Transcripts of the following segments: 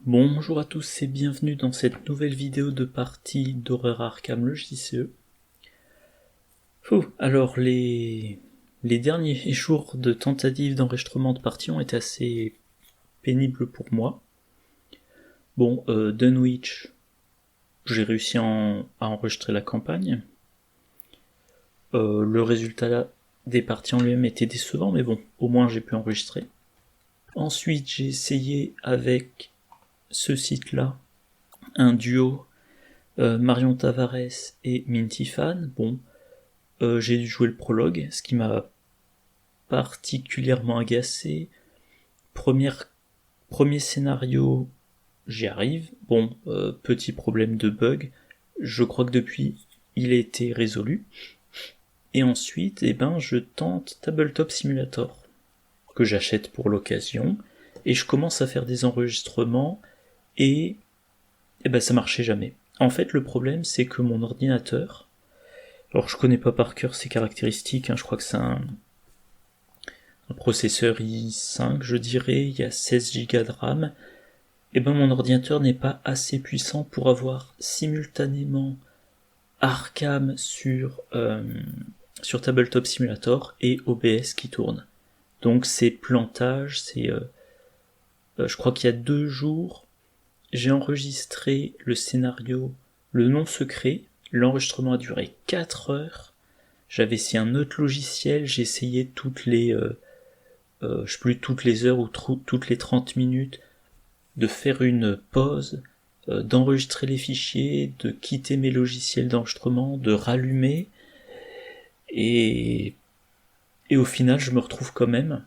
Bonjour à tous et bienvenue dans cette nouvelle vidéo de partie d'Horreur Arkham, le JCE. Alors les derniers jours de tentatives d'enregistrement de partie ont été assez pénibles pour moi. Dunwich, j'ai réussi à enregistrer la campagne. Le résultat des parties en lui-même était décevant, mais bon, au moins j'ai pu enregistrer. Ensuite, j'ai essayé avec ce site-là un duo Marion Tavares et Minty Fan. J'ai dû jouer le prologue, ce qui m'a particulièrement agacé. Premier scénario, j'y arrive. Petit problème de bug. Je crois que depuis, il a été résolu. Et ensuite, je tente Tabletop Simulator, que j'achète pour l'occasion, et je commence à faire des enregistrements, et ça marchait jamais. En fait, le problème, c'est que mon ordinateur, alors je connais pas par cœur ses caractéristiques, je crois que c'est un processeur i5, je dirais, il y a 16 Go de RAM, mon ordinateur n'est pas assez puissant pour avoir simultanément Arkham sur Tabletop Simulator et OBS qui tourne. Donc c'est plantage, je crois qu'il y a 2 jours, j'ai enregistré le scénario Le Nom Secret, l'enregistrement a duré 4 heures, j'avais essayé un autre logiciel, j'ai essayé toutes les toutes les heures ou toutes les 30 minutes de faire une pause, d'enregistrer les fichiers, de quitter mes logiciels d'enregistrement, de rallumer, et au final je me retrouve quand même.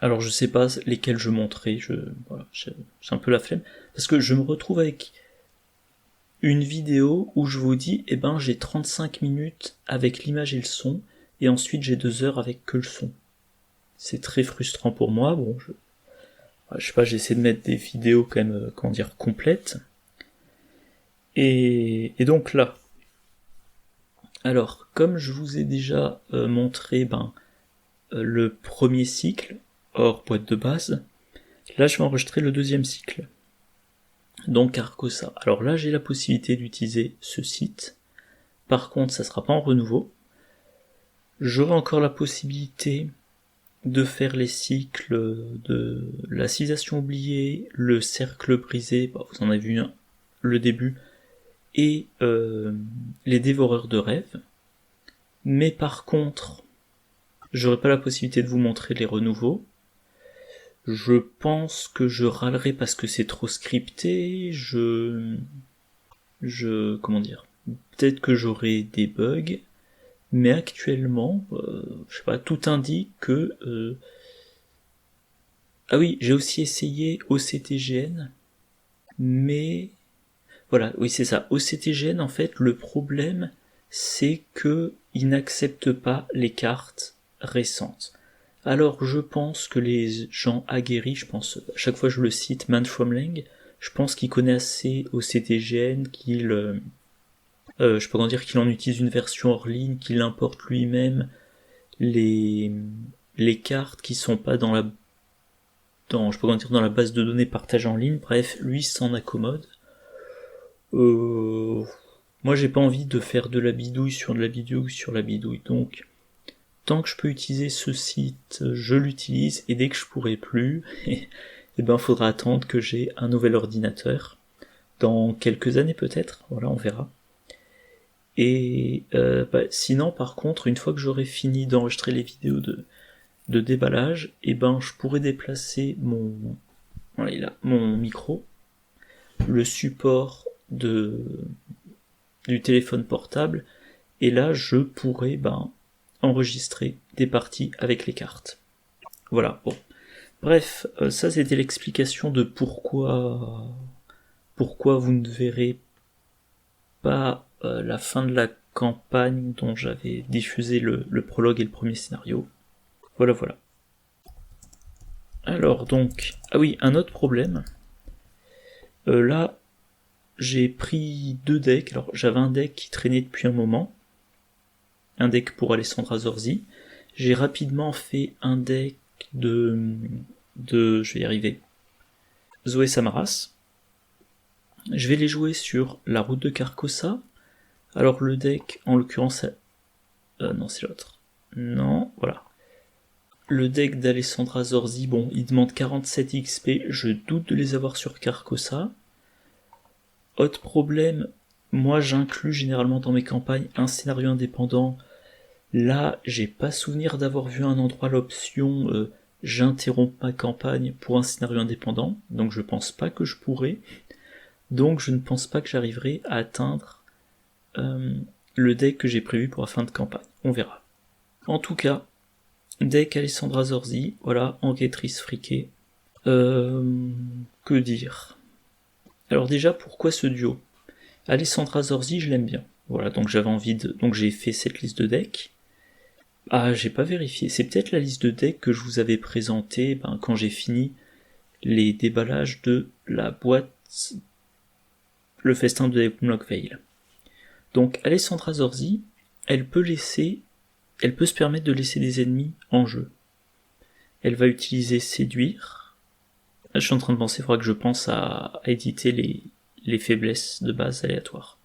Alors je sais pas lesquels je montrais, j'ai un peu la flemme, parce que je me retrouve avec une vidéo où je vous dis, j'ai 35 minutes avec l'image et le son, et ensuite j'ai 2 heures avec que le son. C'est très frustrant pour moi, je sais pas, j'essaie de mettre des vidéos quand même, complètes. Et donc là, alors, comme je vous ai déjà montré le premier cycle, hors boîte de base, là je vais enregistrer le deuxième cycle. Donc Arcosa. Alors là j'ai la possibilité d'utiliser ce site. Par contre, ça sera pas en renouveau. J'aurai encore la possibilité de faire les cycles de la civilisation oubliée, le cercle brisé, vous en avez vu un, le début, et les dévoreurs de rêves. Mais par contre, j'aurai pas la possibilité de vous montrer les renouveaux. Je pense que je râlerai parce que c'est trop scripté, comment dire, peut-être que j'aurai des bugs, mais actuellement, je sais pas, tout indique que... Ah oui, j'ai aussi essayé OCTGN, mais... Voilà, oui c'est ça, OCTGN en fait, le problème, c'est que il n'accepte pas les cartes récentes. Alors je pense que les gens aguerris, à chaque fois je le cite, Man from Lang, je pense qu'il connaît assez OCTGN, qu'il... je peux en dire qu'il en utilise une version hors ligne, qu'il importe lui-même les cartes qui sont pas dans la base de données partagée en ligne, bref, lui s'en accommode. Moi j'ai pas envie de faire de la bidouille sur la bidouille, donc tant que je peux utiliser ce site, je l'utilise, et dès que je pourrai plus, faudra attendre que j'ai un nouvel ordinateur, dans quelques années peut-être, voilà, on verra. Et sinon par contre, une fois que j'aurai fini d'enregistrer les vidéos de déballage, je pourrais déplacer mon micro, le support du téléphone portable, et là je pourrais enregistrer des parties avec les cartes. Voilà, bon. Bref, ça c'était l'explication de pourquoi vous ne verrez pas la fin de la campagne dont j'avais diffusé le prologue et le premier scénario. Voilà. Alors donc, ah oui, un autre problème. Là, j'ai pris 2 decks. Alors j'avais un deck qui traînait depuis un moment, un deck pour Alessandra Zorzi. J'ai rapidement fait un deck de je vais y arriver, Zoé Samaras. Je vais les jouer sur la route de Carcosa. Alors le deck, en l'occurrence... non, c'est l'autre. Non, voilà. Le deck d'Alessandra Zorzi, bon, il demande 47 XP, je doute de les avoir sur Carcosa. Autre problème, moi j'inclus généralement dans mes campagnes un scénario indépendant. Là, j'ai pas souvenir d'avoir vu un endroit l'option j'interromps ma campagne pour un scénario indépendant, donc je pense pas que je pourrais. Donc je ne pense pas que j'arriverai à atteindre le deck que j'ai prévu pour la fin de campagne. On verra. En tout cas, deck Alessandra Zorzi, voilà, enquêtrice friquée. Que dire? Alors déjà, pourquoi ce duo? Alessandra Zorzi, je l'aime bien. Voilà, donc j'avais envie de... Donc j'ai fait cette liste de decks. Ah, j'ai pas vérifié. C'est peut-être la liste de decks que je vous avais présentée quand j'ai fini les déballages de la boîte... Le festin de Hemlock Vale. Donc Alessandra Zorzi, elle peut se permettre de laisser des ennemis en jeu. Elle va utiliser séduire. Là, je suis en train de penser, il faudra que je pense à éditer les faiblesses de base aléatoires.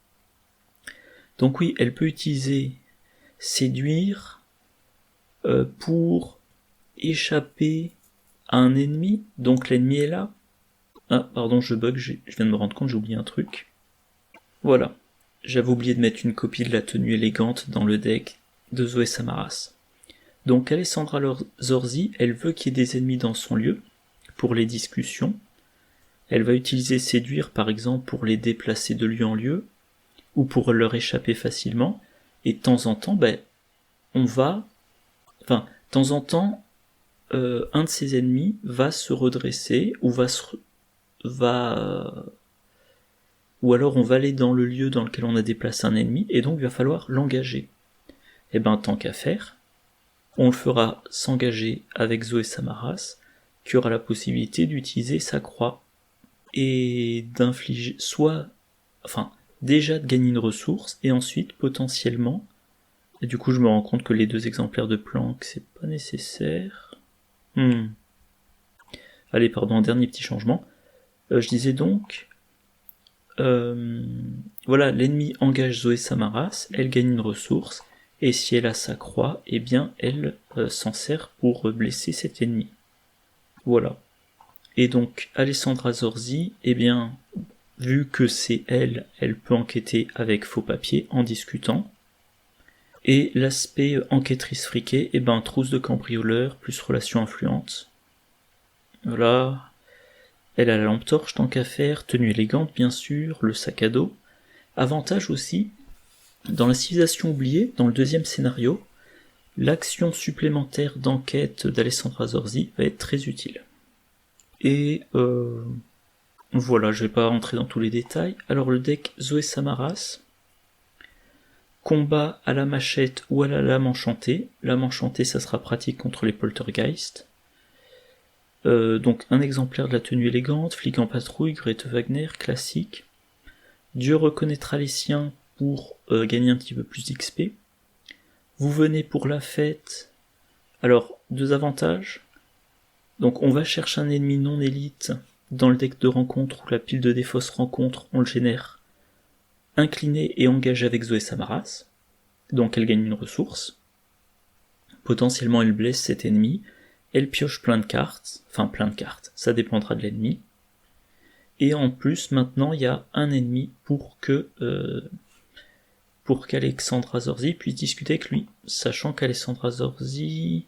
Donc oui, elle peut utiliser séduire pour échapper à un ennemi. Donc l'ennemi est là. Ah, pardon, je bug, je viens de me rendre compte, j'ai oublié un truc. Voilà. J'avais oublié de mettre une copie de la tenue élégante dans le deck de Zoé Samaras. Donc Alessandra Zorzi, elle veut qu'il y ait des ennemis dans son lieu, pour les discussions. Elle va utiliser séduire par exemple pour les déplacer de lieu en lieu, ou pour leur échapper facilement, et de temps en temps, un de ses ennemis va se redresser, ou alors on va aller dans le lieu dans lequel on a déplacé un ennemi, et donc il va falloir l'engager. Et tant qu'à faire, on le fera s'engager avec Zoé Samaras, qui aura la possibilité d'utiliser sa croix, et d'infliger, déjà de gagner une ressource, et ensuite, potentiellement, et du coup je me rends compte que les 2 exemplaires de planque, c'est pas nécessaire. Allez, pardon, un dernier petit changement. Je disais donc... voilà, l'ennemi engage Zoé Samaras, elle gagne une ressource, et si elle a sa croix, elle s'en sert pour blesser cet ennemi. Voilà. Et donc, Alessandra Zorzi, vu que c'est elle peut enquêter avec faux papier en discutant. Et l'aspect enquêtrice friquée, trousse de cambrioleur plus relation influente. Voilà. Elle a la lampe torche tant qu'à faire, tenue élégante bien sûr, le sac à dos. Avantage aussi, dans la civilisation oubliée, dans le 2e scénario, l'action supplémentaire d'enquête d'Alessandra Zorzi va être très utile. Et voilà, je vais pas rentrer dans tous les détails. Alors le deck Zoé Samaras, combat à la machette ou à la lame enchantée. Lame enchantée, ça sera pratique contre les poltergeists. Donc un exemplaire de la tenue élégante, flic en patrouille, Grete Wagner, classique. Dieu reconnaîtra les siens pour gagner un petit peu plus d'XP. Vous venez pour la fête. Alors, 2 avantages. Donc on va chercher un ennemi non élite dans le deck de rencontre ou la pile de défausse rencontre, on le génère incliné et engagé avec Zoé Samaras. Donc elle gagne une ressource. Potentiellement elle blesse cet ennemi. Elle pioche plein de cartes, ça dépendra de l'ennemi. Et en plus, maintenant, il y a un ennemi pour qu'Alessandra Zorzi puisse discuter avec lui, sachant qu'Alessandra Zorzi...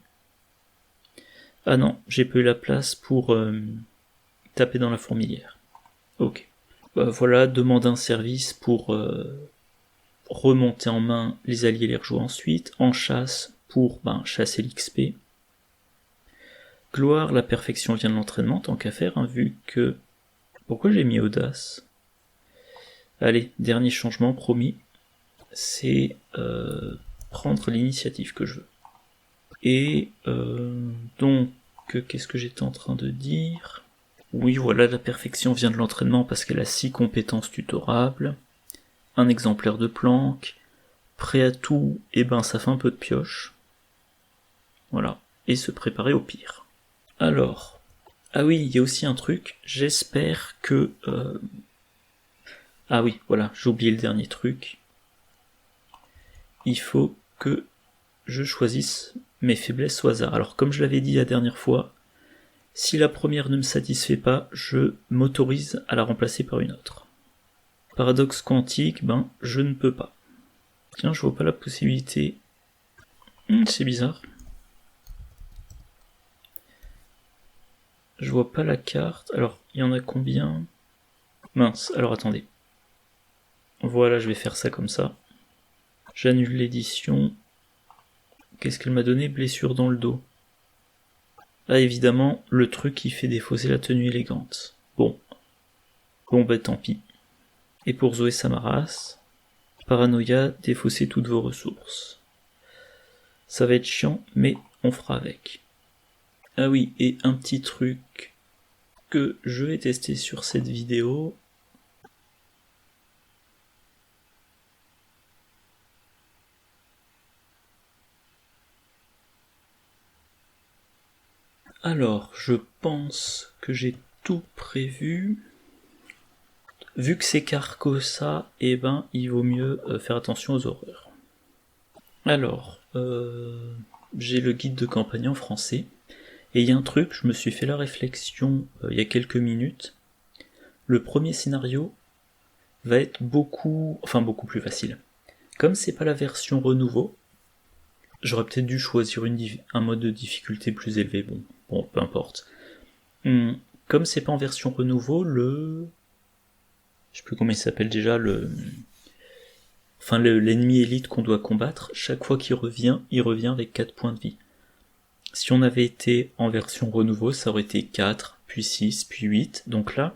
Ah non, j'ai pas eu la place pour taper dans la fourmilière. Ok. Voilà, demander un service pour remonter en main les alliés et les rejouer ensuite, en chasse pour chasser l'XP. Gloire, la perfection vient de l'entraînement, tant qu'à faire, vu que... Pourquoi j'ai mis audace? Allez, dernier changement, promis. C'est prendre l'initiative que je veux. Et donc, qu'est-ce que j'étais en train de dire? Oui, voilà, la perfection vient de l'entraînement parce qu'elle a 6 compétences tutorables, un exemplaire de planque, prêt à tout, ça fait un peu de pioche. Voilà, et se préparer au pire. Alors, Ah oui, il y a aussi un truc, j'espère que... Ah oui, voilà, j'ai oublié le dernier truc. Il faut que je choisisse mes faiblesses au hasard. Alors comme je l'avais dit la dernière fois, si la première ne me satisfait pas, je m'autorise à la remplacer par une autre. Paradoxe quantique, ben je ne peux pas. Tiens, je vois pas la possibilité. C'est bizarre. Je vois pas la carte. Alors, il y en a combien? Mince, alors attendez. Voilà, je vais faire ça comme ça. J'annule l'édition. Qu'est-ce qu'elle m'a donné? Blessure dans le dos. Ah, évidemment, le truc qui fait défausser la tenue élégante. Bon. Bon, bah tant pis. Et pour Zoé Samaras, paranoïa, défausser toutes vos ressources. Ça va être chiant, mais on fera avec. Ah oui, et un petit truc que je vais tester sur cette vidéo. Alors, je pense que j'ai tout prévu. Vu que c'est Carcosa, eh ben, il vaut mieux faire attention aux horreurs. Alors, j'ai le guide de campagne en français. Et il y a un truc, je me suis fait la réflexion il y a quelques minutes. Le premier scénario va être beaucoup plus facile. Comme c'est pas la version renouveau, j'aurais peut-être dû choisir un mode de difficulté plus élevé. Bon, peu importe. Comme c'est pas en version renouveau, je sais plus comment il s'appelle déjà, l'ennemi élite qu'on doit combattre, chaque fois qu'il revient, il revient avec 4 points de vie. Si on avait été en version renouveau, ça aurait été 4, puis 6, puis 8. Donc là,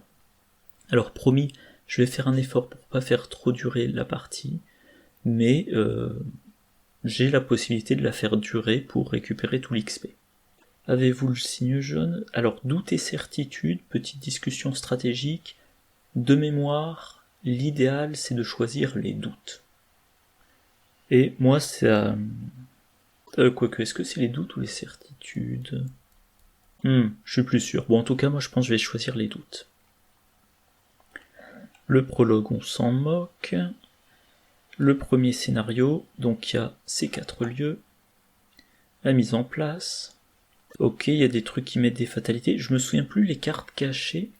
alors promis, je vais faire un effort pour pas faire trop durer la partie, mais j'ai la possibilité de la faire durer pour récupérer tout l'XP. Avez-vous le signe jaune? Alors, doute et certitude, petite discussion stratégique. De mémoire, l'idéal c'est de choisir les doutes. Et moi, c'est quoique, est-ce que c'est les doutes ou les certitudes? Je suis plus sûr. Bon, en tout cas, moi je pense que je vais choisir les doutes. Le prologue, on s'en moque. Le premier scénario, donc il y a ces 4 lieux. La mise en place. Ok, il y a des trucs qui mettent des fatalités. Je me souviens plus les cartes cachées,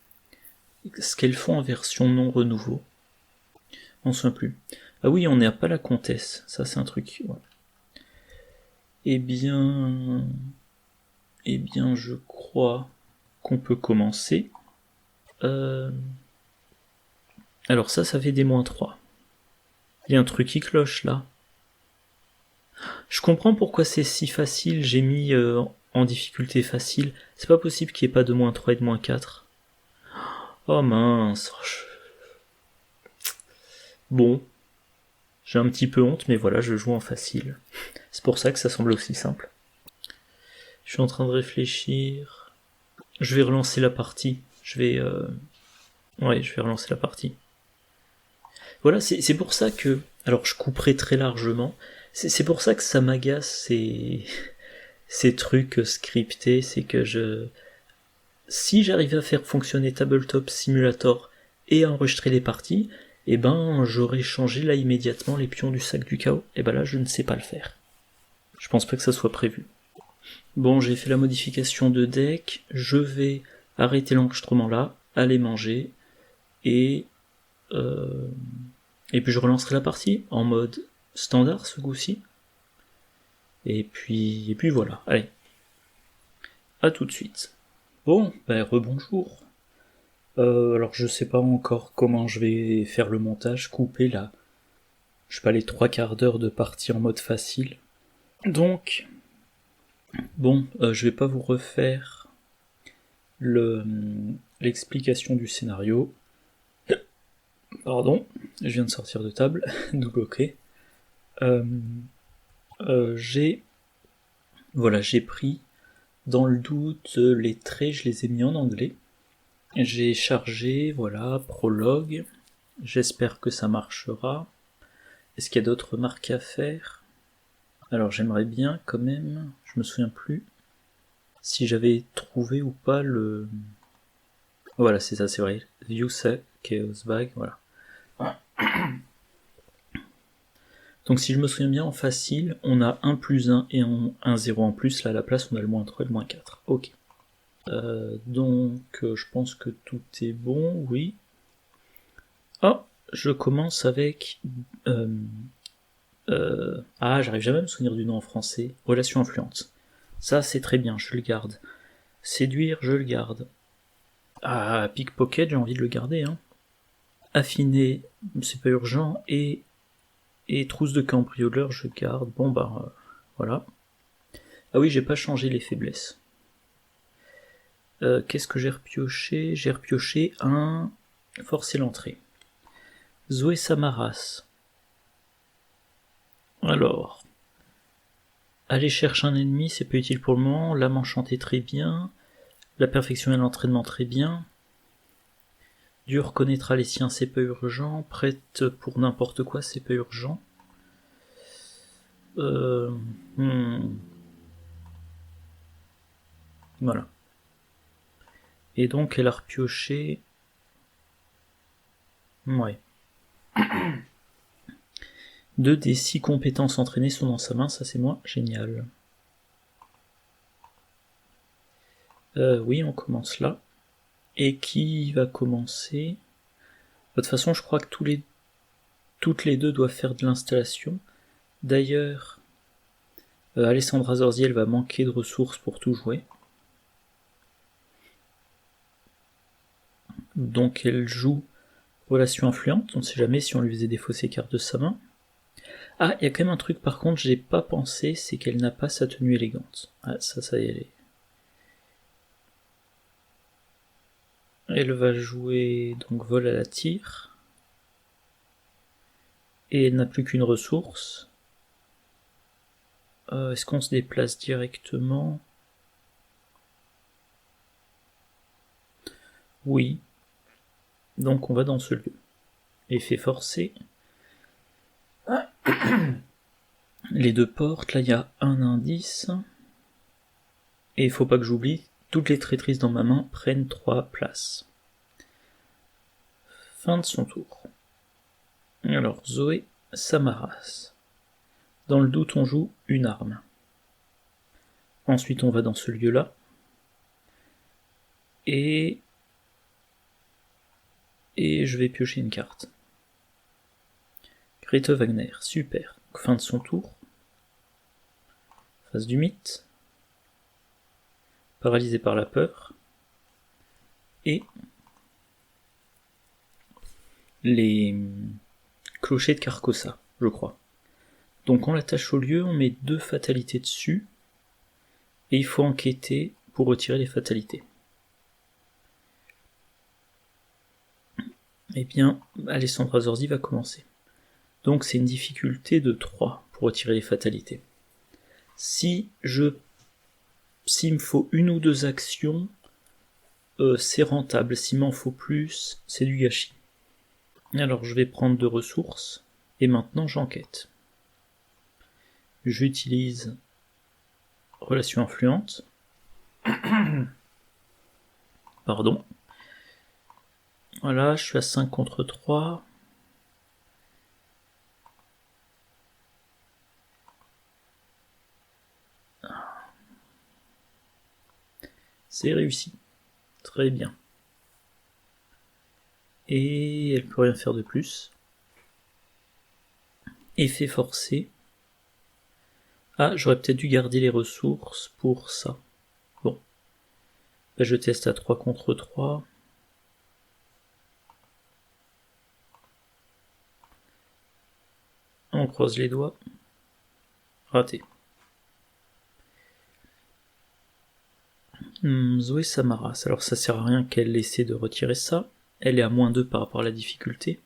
ce qu'elles font en version non renouveau. On se souvient plus. Ah oui, on n'est pas la comtesse. Ça, c'est un truc. Ouais. Eh bien, je crois qu'on peut commencer. Alors ça fait des -3. Il y a un truc qui cloche là. Je comprends pourquoi c'est si facile, j'ai mis en difficulté facile. C'est pas possible qu'il n'y ait pas de -3 et de -4. Oh mince. Bon. J'ai un petit peu honte, mais voilà, je joue en facile. C'est pour ça que ça semble aussi simple. Je suis en train de réfléchir. Je vais relancer la partie. Je vais relancer la partie. Voilà, c'est pour ça que... Alors je couperai très largement. C'est pour ça que ça m'agace ces trucs scriptés, c'est que si j'arrivais à faire fonctionner Tabletop Simulator et à enregistrer les parties, eh ben j'aurais changé là immédiatement les pions du sac du chaos. Et ben là je ne sais pas le faire. Je pense pas que ça soit prévu. Bon, j'ai fait la modification de deck, je vais arrêter l'enregistrement là, aller manger, et puis je relancerai la partie en mode standard ce coup-ci. Et puis voilà, allez. À tout de suite. Bon, rebonjour. Alors je sais pas encore comment je vais faire le montage, couper là. Je sais pas, les 3/4 d'heure de partie en mode facile. Donc, bon, je vais pas vous refaire l'explication du scénario. Pardon, je viens de sortir de table, double ok. J'ai pris dans le doute les traits, je les ai mis en anglais. J'ai chargé, voilà, prologue. J'espère que ça marchera. Est-ce qu'il y a d'autres remarques à faire? Alors j'aimerais bien quand même, je me souviens plus, si j'avais trouver ou pas le... Voilà, c'est ça, c'est vrai. Yusa, Chaos Bag, voilà. Donc si je me souviens bien, en facile, on a 1 plus 1 et un 0 en plus. Là, à la place, on a le moins 3 et le moins 4. Ok. Donc, je pense que tout est bon, oui. Oh, je commence avec... j'arrive jamais à me souvenir du nom en français. Relation influente. Ça, c'est très bien, je le garde. Séduire, je le garde. Ah, pickpocket, j'ai envie de le garder, hein. Affiner, c'est pas urgent. Et trousse de cambrioleur, je garde. Bon, bah, voilà. Ah oui, j'ai pas changé les faiblesses. Qu'est-ce que j'ai repioché? J'ai repioché un... Forcer l'entrée. Zoé Samaras. Alors... Aller chercher un ennemi, c'est pas utile pour le moment. L'âme enchantée, très bien. La perfection et l'entraînement, très bien. Dieu reconnaîtra les siens, c'est pas urgent. Prête pour n'importe quoi, c'est pas urgent. Voilà. Et donc elle a repioché... Ouais. 2 des 6 compétences entraînées sont dans sa main, ça c'est moi, génial. Oui, on commence là. Et qui va commencer? De toute façon, je crois que toutes les deux doivent faire de l'installation. D'ailleurs, Alessandra Zorzi, elle va manquer de ressources pour tout jouer. Donc elle joue relation influente, on ne sait jamais si on lui faisait des fausses cartes de sa main. Ah, il y a quand même un truc par contre, j'ai pas pensé, c'est qu'elle n'a pas sa tenue élégante. Ah, ça y est. Elle va jouer donc vol à la tire. Et elle n'a plus qu'une ressource. Est-ce qu'on se déplace directement? Oui. Donc on va dans ce lieu. Effet forcé. Les 2 portes, là il y a un indice. Et il faut pas que j'oublie, toutes les traîtrises dans ma main prennent 3 places. Fin de son tour. Alors Zoé Samaras. Dans le doute on joue une arme. Ensuite on va dans ce lieu-là. Et je vais piocher une carte. Grete Wagner, super. Fin de son tour. Phase du mythe. Paralysé par la peur. Et les clochers de Carcossa, je crois. Donc on l'attache au lieu, on met 2 fatalités dessus, et il faut enquêter pour retirer les fatalités. Eh bien, Alessandra Zorzi va commencer. Donc c'est une difficulté de 3 pour retirer les fatalités. S'il me faut 1 ou 2 actions, c'est rentable. S'il m'en faut plus, c'est du gâchis. Alors je vais prendre 2 ressources, et maintenant j'enquête. J'utilise relation influente. Pardon. Voilà, je suis à 5 contre 3. C'est réussi. Très bien. Et elle peut rien faire de plus. Effet forcé. Ah, j'aurais peut-être dû garder les ressources pour ça. Bon. Bah, je teste à 3 contre 3. On croise les doigts. Raté. Zoé Samaras. Alors ça sert à rien qu'elle essaie de retirer ça. Elle est à -2 par rapport à la difficulté.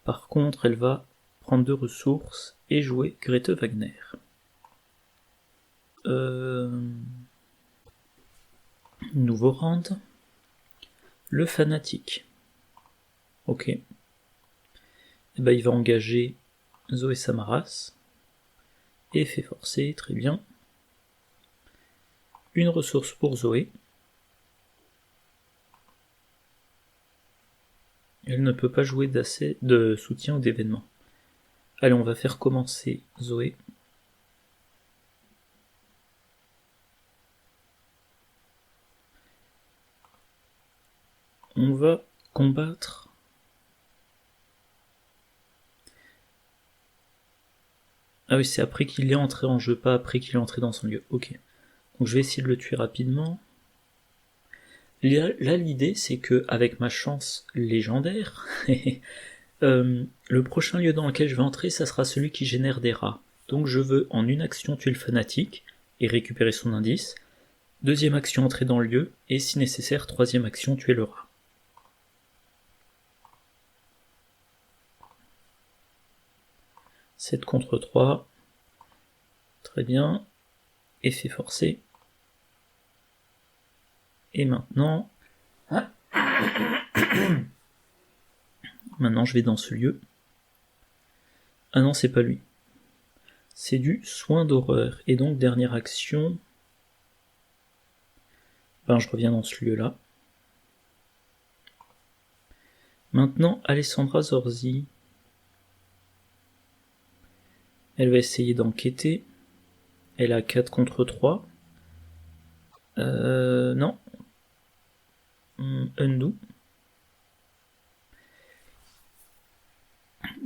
Par contre, elle va prendre 2 ressources et jouer Grete Wagner. Nouveau round. Le fanatique. Ok. Et bah, il va engager Zoé Samaras. Effet forcé, très bien. une ressource pour Zoé. Elle ne peut pas jouer d'assez de soutien ou d'événement. Allez, on va faire commencer Zoé. On va combattre. Ah oui, c'est après qu'il est entré en jeu, pas après qu'il est entré dans son lieu. Ok. Donc je vais essayer de le tuer rapidement. Là, l'idée, c'est que avec ma chance légendaire, le prochain lieu dans lequel je vais entrer, ça sera celui qui génère des rats. Donc je veux en une action tuer le fanatique et récupérer son indice. Deuxième action, entrer dans le lieu, et si nécessaire, troisième action, tuer le rat. « 7 contre 3. Très bien. Effet forcé. Et maintenant... Maintenant, je vais dans ce lieu. Ah non, c'est pas lui. C'est du soin d'horreur. Et donc, dernière action... Ben, je reviens dans ce lieu-là. Maintenant, Alessandra Zorzi. Elle va essayer d'enquêter. Elle a 4 contre 3. Non. Undo.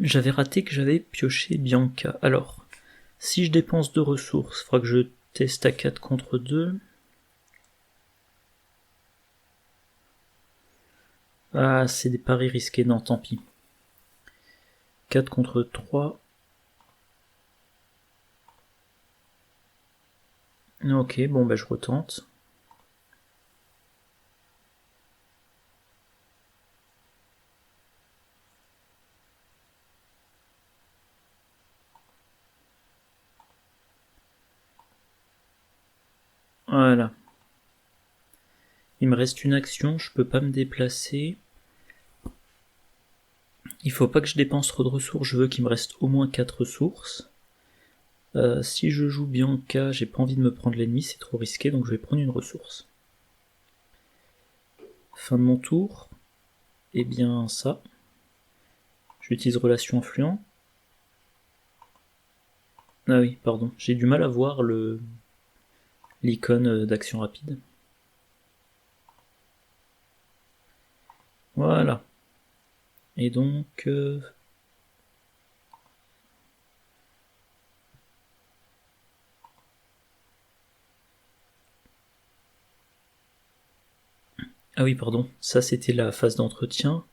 J'avais raté que j'avais pioché Bianca. Alors, si je dépense 2 ressources, il faudra que je teste à 4 contre 2. Ah, c'est des paris risqués, non, tant pis. 4 contre 3. Ok, bon bah je retente. Voilà. Il me reste une action, je peux pas me déplacer. Il faut pas que je dépense trop de ressources, je veux qu'il me reste au moins 4 ressources. Si je joue Bianca, j'ai pas envie de me prendre l'ennemi, c'est trop risqué, donc je vais prendre une ressource. Fin de mon tour. Eh bien ça. J'utilise relation influent. Ah oui, pardon, j'ai du mal à voir l'icône d'action rapide. Voilà. Et donc... Ah oui, pardon, ça c'était la phase d'entretien.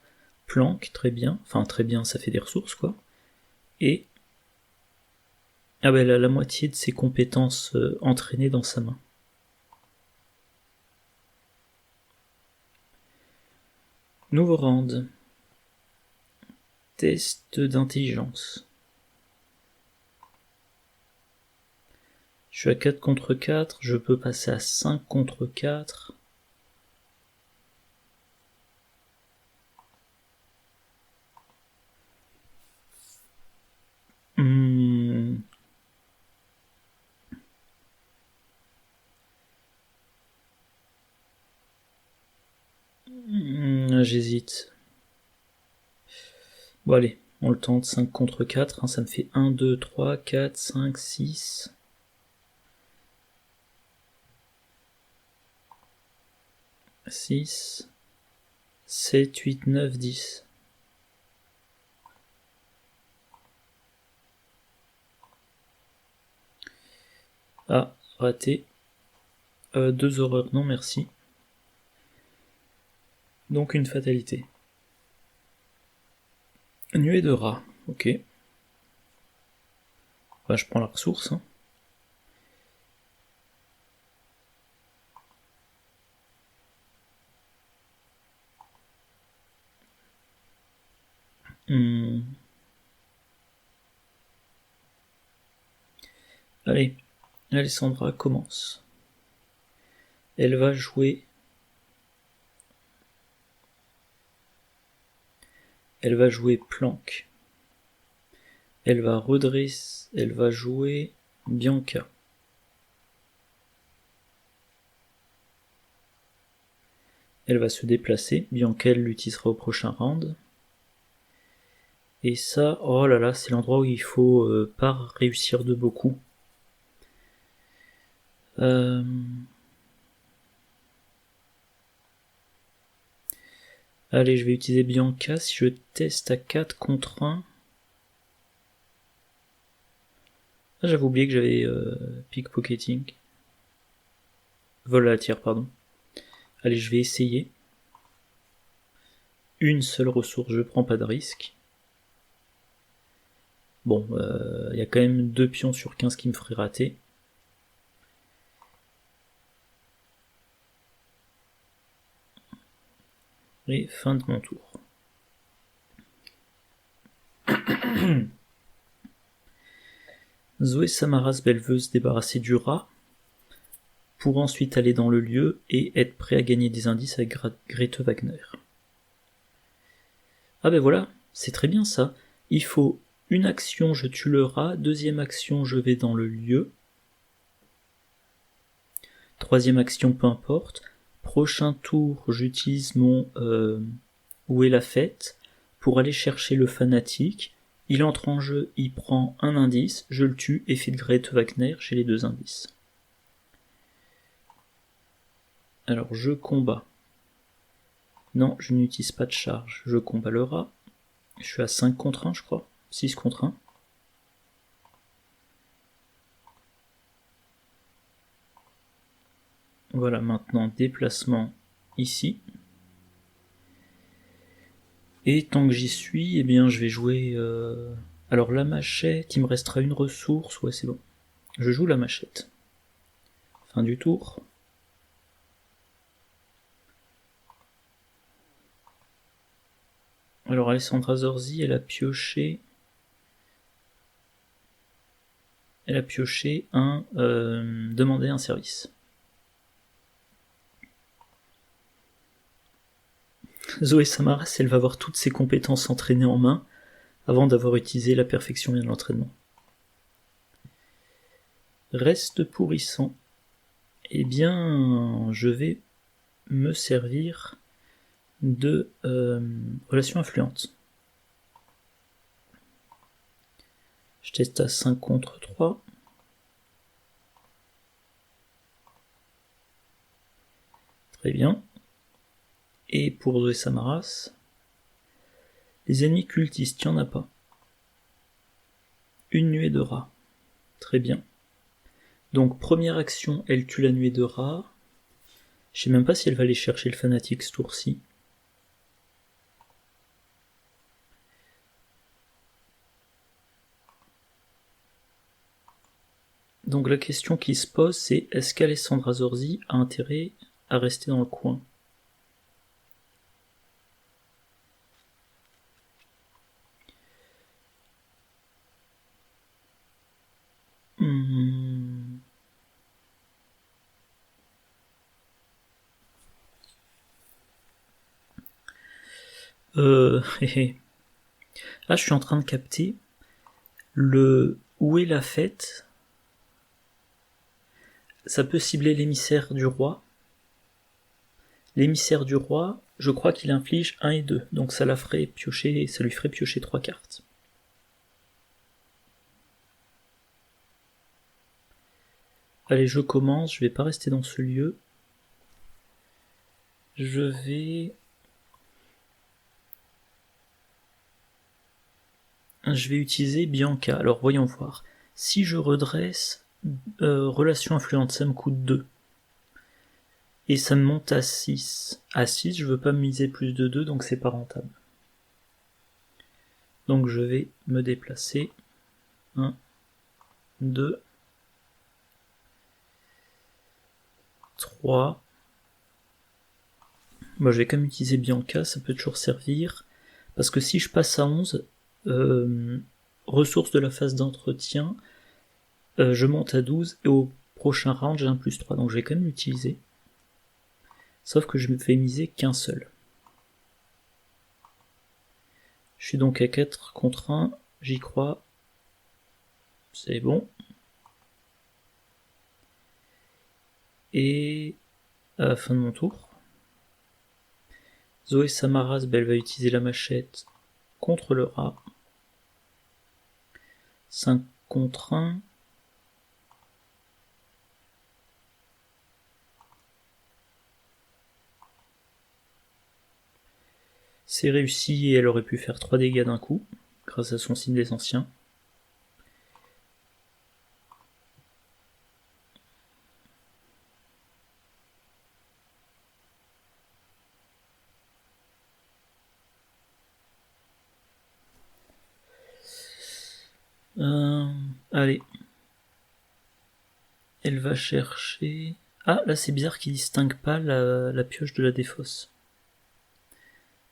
Planque, très bien. Enfin, très bien, ça fait des ressources, quoi. Et... Ah ben, elle a la moitié de ses compétences entraînées dans sa main. Nouveau round. Test d'intelligence. Je suis à 4 contre 4, je peux passer à 5 contre 4. J'hésite. Bon allez, on le tente, 5 contre 4, hein, ça me fait 1, 2, 3, 4, 5, 6... 6, 7, 8, 9, 10. Ah, raté. 2 horreurs, non merci. Donc une fatalité. Nuée de rats, ok. Bah, je prends la ressource. Hein. Allez, Alessandra commence. Elle va jouer... Elle va jouer planque. Elle va redresser... Elle va jouer Bianca. Elle va se déplacer. Bianca, elle l'utilisera au prochain round. Et ça, oh là là, c'est l'endroit où il faut pas réussir de beaucoup. Allez, je vais utiliser Bianca. Si je teste à 4 contre 1... Ah, j'avais oublié que j'avais pickpocketing. Vol à la tire, pardon. Allez, je vais essayer. Une seule ressource, je prends pas de risque. Bon, il y a quand même 2 pions sur 15 qui me feraient rater. Et fin de mon tour. Zoé Samaras Belle veut se débarrasser du rat pour ensuite aller dans le lieu et être prêt à gagner des indices avec Grete Wagner. Ah ben voilà, c'est très bien ça. Il faut une action, je tue le rat. Deuxième action, je vais dans le lieu. Troisième action, peu importe. Prochain tour, j'utilise mon Où est la fête pour aller chercher le fanatique. Il entre en jeu, il prend un indice, je le tue, effet de Grete Wagner, j'ai les 2 indices. Alors je combats. Non, je n'utilise pas de charge. Je combats le rat. Je suis à 5 contre 1, je crois. 6 contre 1. Voilà, maintenant déplacement ici. Et tant que j'y suis, eh bien je vais jouer... Alors la machette, il me restera une ressource. Ouais, c'est bon. Je joue la machette. Fin du tour. Alors Alessandra Zorzi, elle a pioché un demander un service. Zoé Samaras, elle va avoir toutes ses compétences entraînées en main avant d'avoir utilisé la perfection et l'entraînement. Reste pourrissant. Eh bien, je vais me servir de relation influente. Je teste à 5 contre 3. Très bien. Et pour Zoé Samaras, les ennemis cultistes, il n'y en a pas. Une nuée de rats. Très bien. Donc première action, elle tue la nuée de rats. Je sais même pas si elle va aller chercher le fanatique ce tour-ci. Donc la question qui se pose, c'est est-ce qu'Alessandra Zorzi a intérêt à rester dans le coin ? Là, je suis en train de capter le où est la fête. Ça peut cibler l'émissaire du roi. L'émissaire du roi, je crois qu'il inflige 1 et 2, donc ça lui ferait piocher 3 cartes. Allez, je commence, je vais pas rester dans ce lieu. Je vais utiliser Bianca. Alors voyons voir. Si je redresse relation influente, ça me coûte 2. Et ça me monte à 6. À 6, je veux pas miser plus de 2, donc c'est pas rentable. Donc je vais me déplacer. 1, 2, 3. Moi je vais quand même utiliser Bianca, ça peut toujours servir. Parce que si je passe à 11, ressources de la phase d'entretien, je monte à 12 et au prochain round j'ai un plus 3, donc je vais quand même l'utiliser. Sauf que je me fais miser qu'un seul. Je suis donc à 4 contre 1, j'y crois. C'est bon. Et à la fin de mon tour. Zoé Samaras, elle va utiliser la machette contre le rat. 5 contre 1. C'est réussi et elle aurait pu faire 3 dégâts d'un coup, grâce à son signe des anciens. Allez. Elle va chercher... Ah, là c'est bizarre qu'il distingue pas la pioche de la défausse.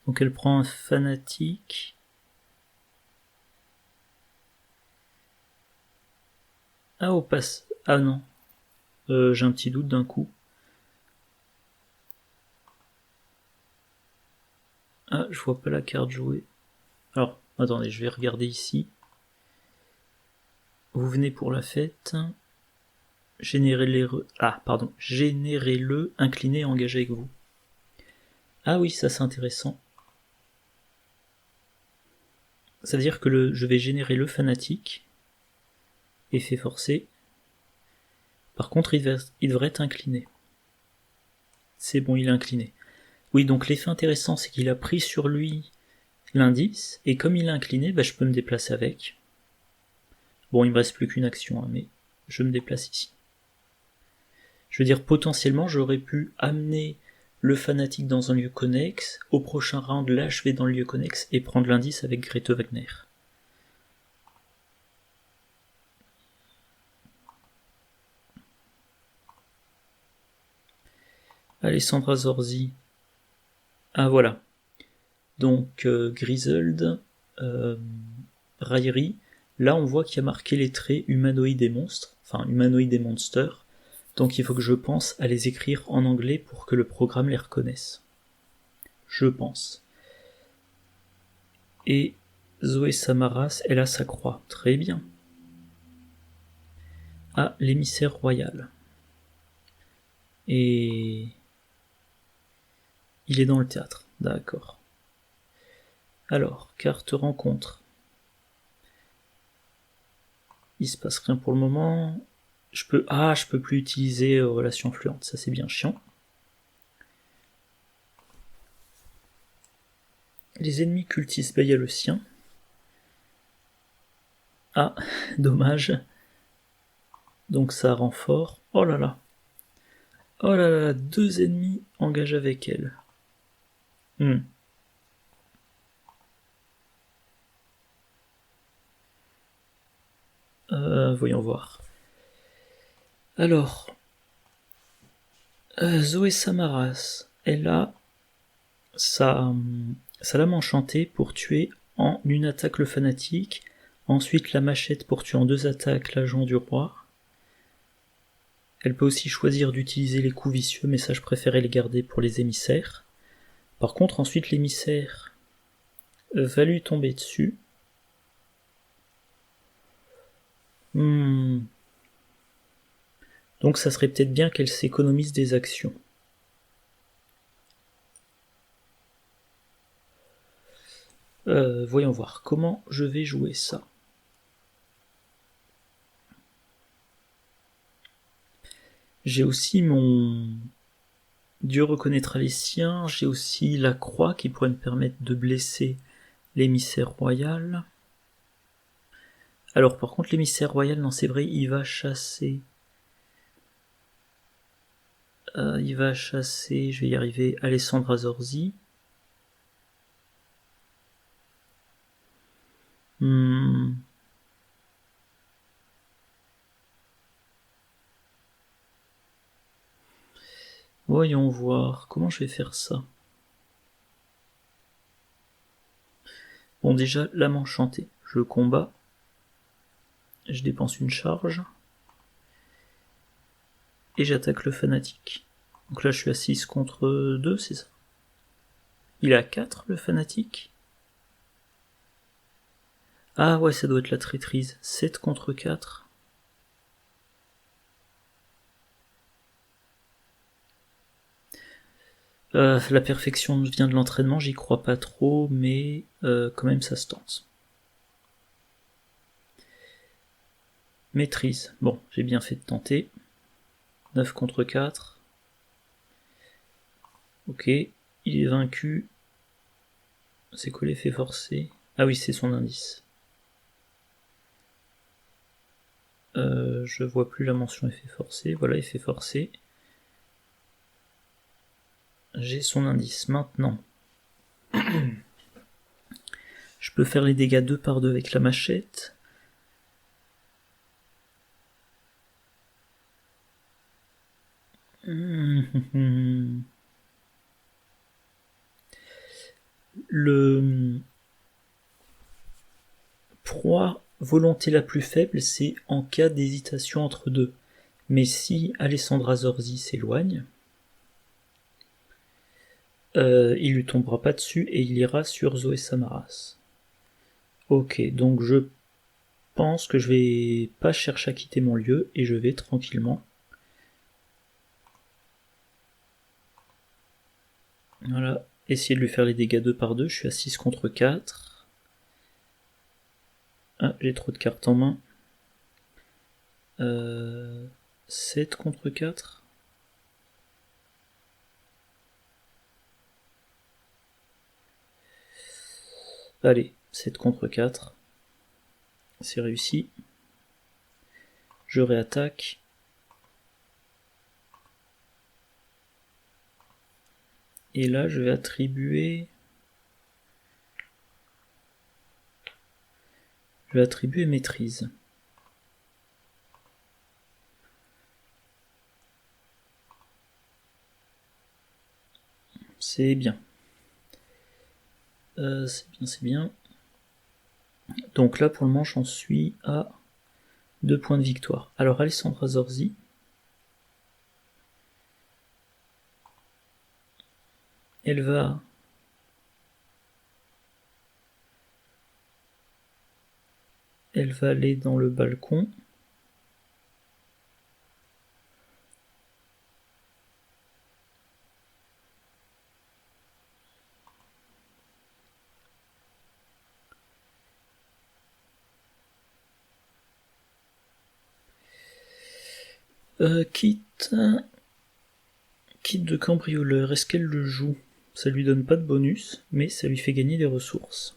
Donc elle prend un fanatique. Ah, au passe. Ah non. J'ai un petit doute d'un coup. Ah, je vois pas la carte jouée. Alors, attendez, je vais regarder ici. Vous venez pour la fête. Générez-le, incliné et engagé avec vous. Ah oui, ça c'est intéressant. Ça veut dire que je vais générer le fanatique. Effet forcé. Par contre, il devrait être incliné. C'est bon, il est incliné. Oui, donc l'effet intéressant, c'est qu'il a pris sur lui l'indice, et comme il est incliné, je peux me déplacer avec. Bon, il me reste plus qu'une action, mais je me déplace ici. Je veux dire, potentiellement, j'aurais pu amener le fanatique dans un lieu connexe, au prochain round l'achever dans le lieu connexe, et prendre l'indice avec Grete Wagner. Alessandra Zorzi. Ah voilà. Donc Griselda, Raillerie. Là on voit qu'il y a marqué les traits humanoïdes et monstres, enfin humanoïdes et monsters. Donc il faut que je pense à les écrire en anglais pour que le programme les reconnaisse. Je pense. Et Zoé Samaras, elle a sa croix. Très bien. Ah, l'émissaire royal. Et... il est dans le théâtre. D'accord. Alors, carte rencontre. Il se passe rien pour le moment. Je peux plus utiliser relation fluente. Ça c'est bien chiant. Les ennemis cultistes, il y a le sien. Ah, dommage. Donc ça renfort. Oh là là. Oh là là, 2 ennemis engagent avec elle. Voyons voir. Alors, Zoé Samaras, elle a sa lame enchantée pour tuer en une attaque le fanatique, ensuite la machette pour tuer en 2 attaques l'agent du roi. Elle peut aussi choisir d'utiliser les coups vicieux, mais ça je préférais les garder pour les émissaires. Par contre, ensuite l'émissaire va lui tomber dessus. Donc ça serait peut-être bien qu'elle s'économise des actions. Voyons voir comment je vais jouer ça. J'ai aussi mon Dieu reconnaîtra les siens, j'ai aussi la croix qui pourrait me permettre de blesser l'émissaire royal. Alors par contre l'émissaire royal, non c'est vrai, il va chasser, je vais y arriver, Alessandra Zorzi. Voyons voir, comment je vais faire ça. Bon déjà, l'âme enchantée, je combats, je dépense une charge, et j'attaque le fanatique. Donc là je suis à 6 contre 2, c'est ça? Il est à 4 le fanatique? Ah ouais, ça doit être la traîtrise. 7 contre 4. La perfection vient de l'entraînement, j'y crois pas trop, mais quand même ça se tente. Maîtrise. Bon, j'ai bien fait de tenter. 9 contre 4. Ok, il est vaincu. C'est quoi l'effet forcé? Ah oui, c'est son indice. Je vois plus la mention effet forcé. Voilà, effet forcé. J'ai son indice. Maintenant, je peux faire les dégâts 2 par 2 avec la machette. Le proie volonté la plus faible, c'est en cas d'hésitation entre deux. Mais si Alessandra Zorzi s'éloigne, il lui tombera pas dessus et il ira sur Zoé Samaras. Ok, donc je pense que je vais pas chercher à quitter mon lieu et je vais tranquillement. Voilà, essayer de lui faire les dégâts 2 par 2, je suis à 6 contre 4. Ah, j'ai trop de cartes en main. 7 contre 4. Allez, 7 contre 4. C'est réussi. Je réattaque. Et là, je vais attribuer... maîtrise. C'est bien. C'est bien. Donc là, pour le moment, j'en suis à 2 points de victoire. Alors, Alessandra Zorzi. Elle va... aller dans le balcon. Kit de cambrioleur, est-ce qu'elle le joue? Ça lui donne pas de bonus, mais ça lui fait gagner des ressources.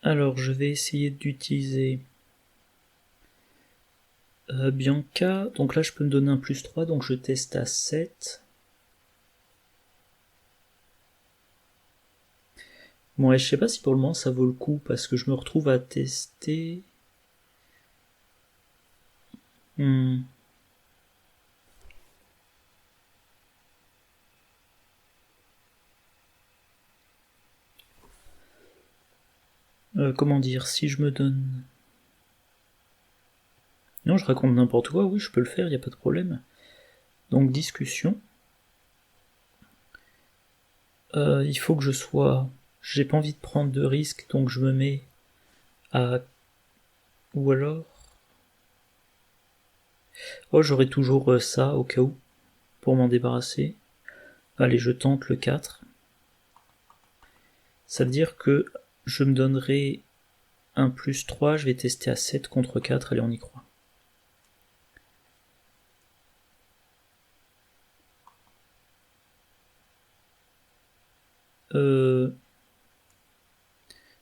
Alors, je vais essayer d'utiliser Bianca. Donc là, je peux me donner un plus 3, donc je teste à 7. Bon, ouais, je sais pas si pour le moment ça vaut le coup, parce que je me retrouve à tester... comment dire, si je me donne... Non, je raconte n'importe quoi, oui, je peux le faire, y a pas de problème. Donc, discussion. Il faut que je sois... J'ai pas envie de prendre de risques, donc je me mets à... Ou alors... Oh, j'aurai toujours ça, au cas où, pour m'en débarrasser. Allez, je tente le 4. Ça veut dire que je me donnerai un plus 3, je vais tester à 7 contre 4, allez, on y croit.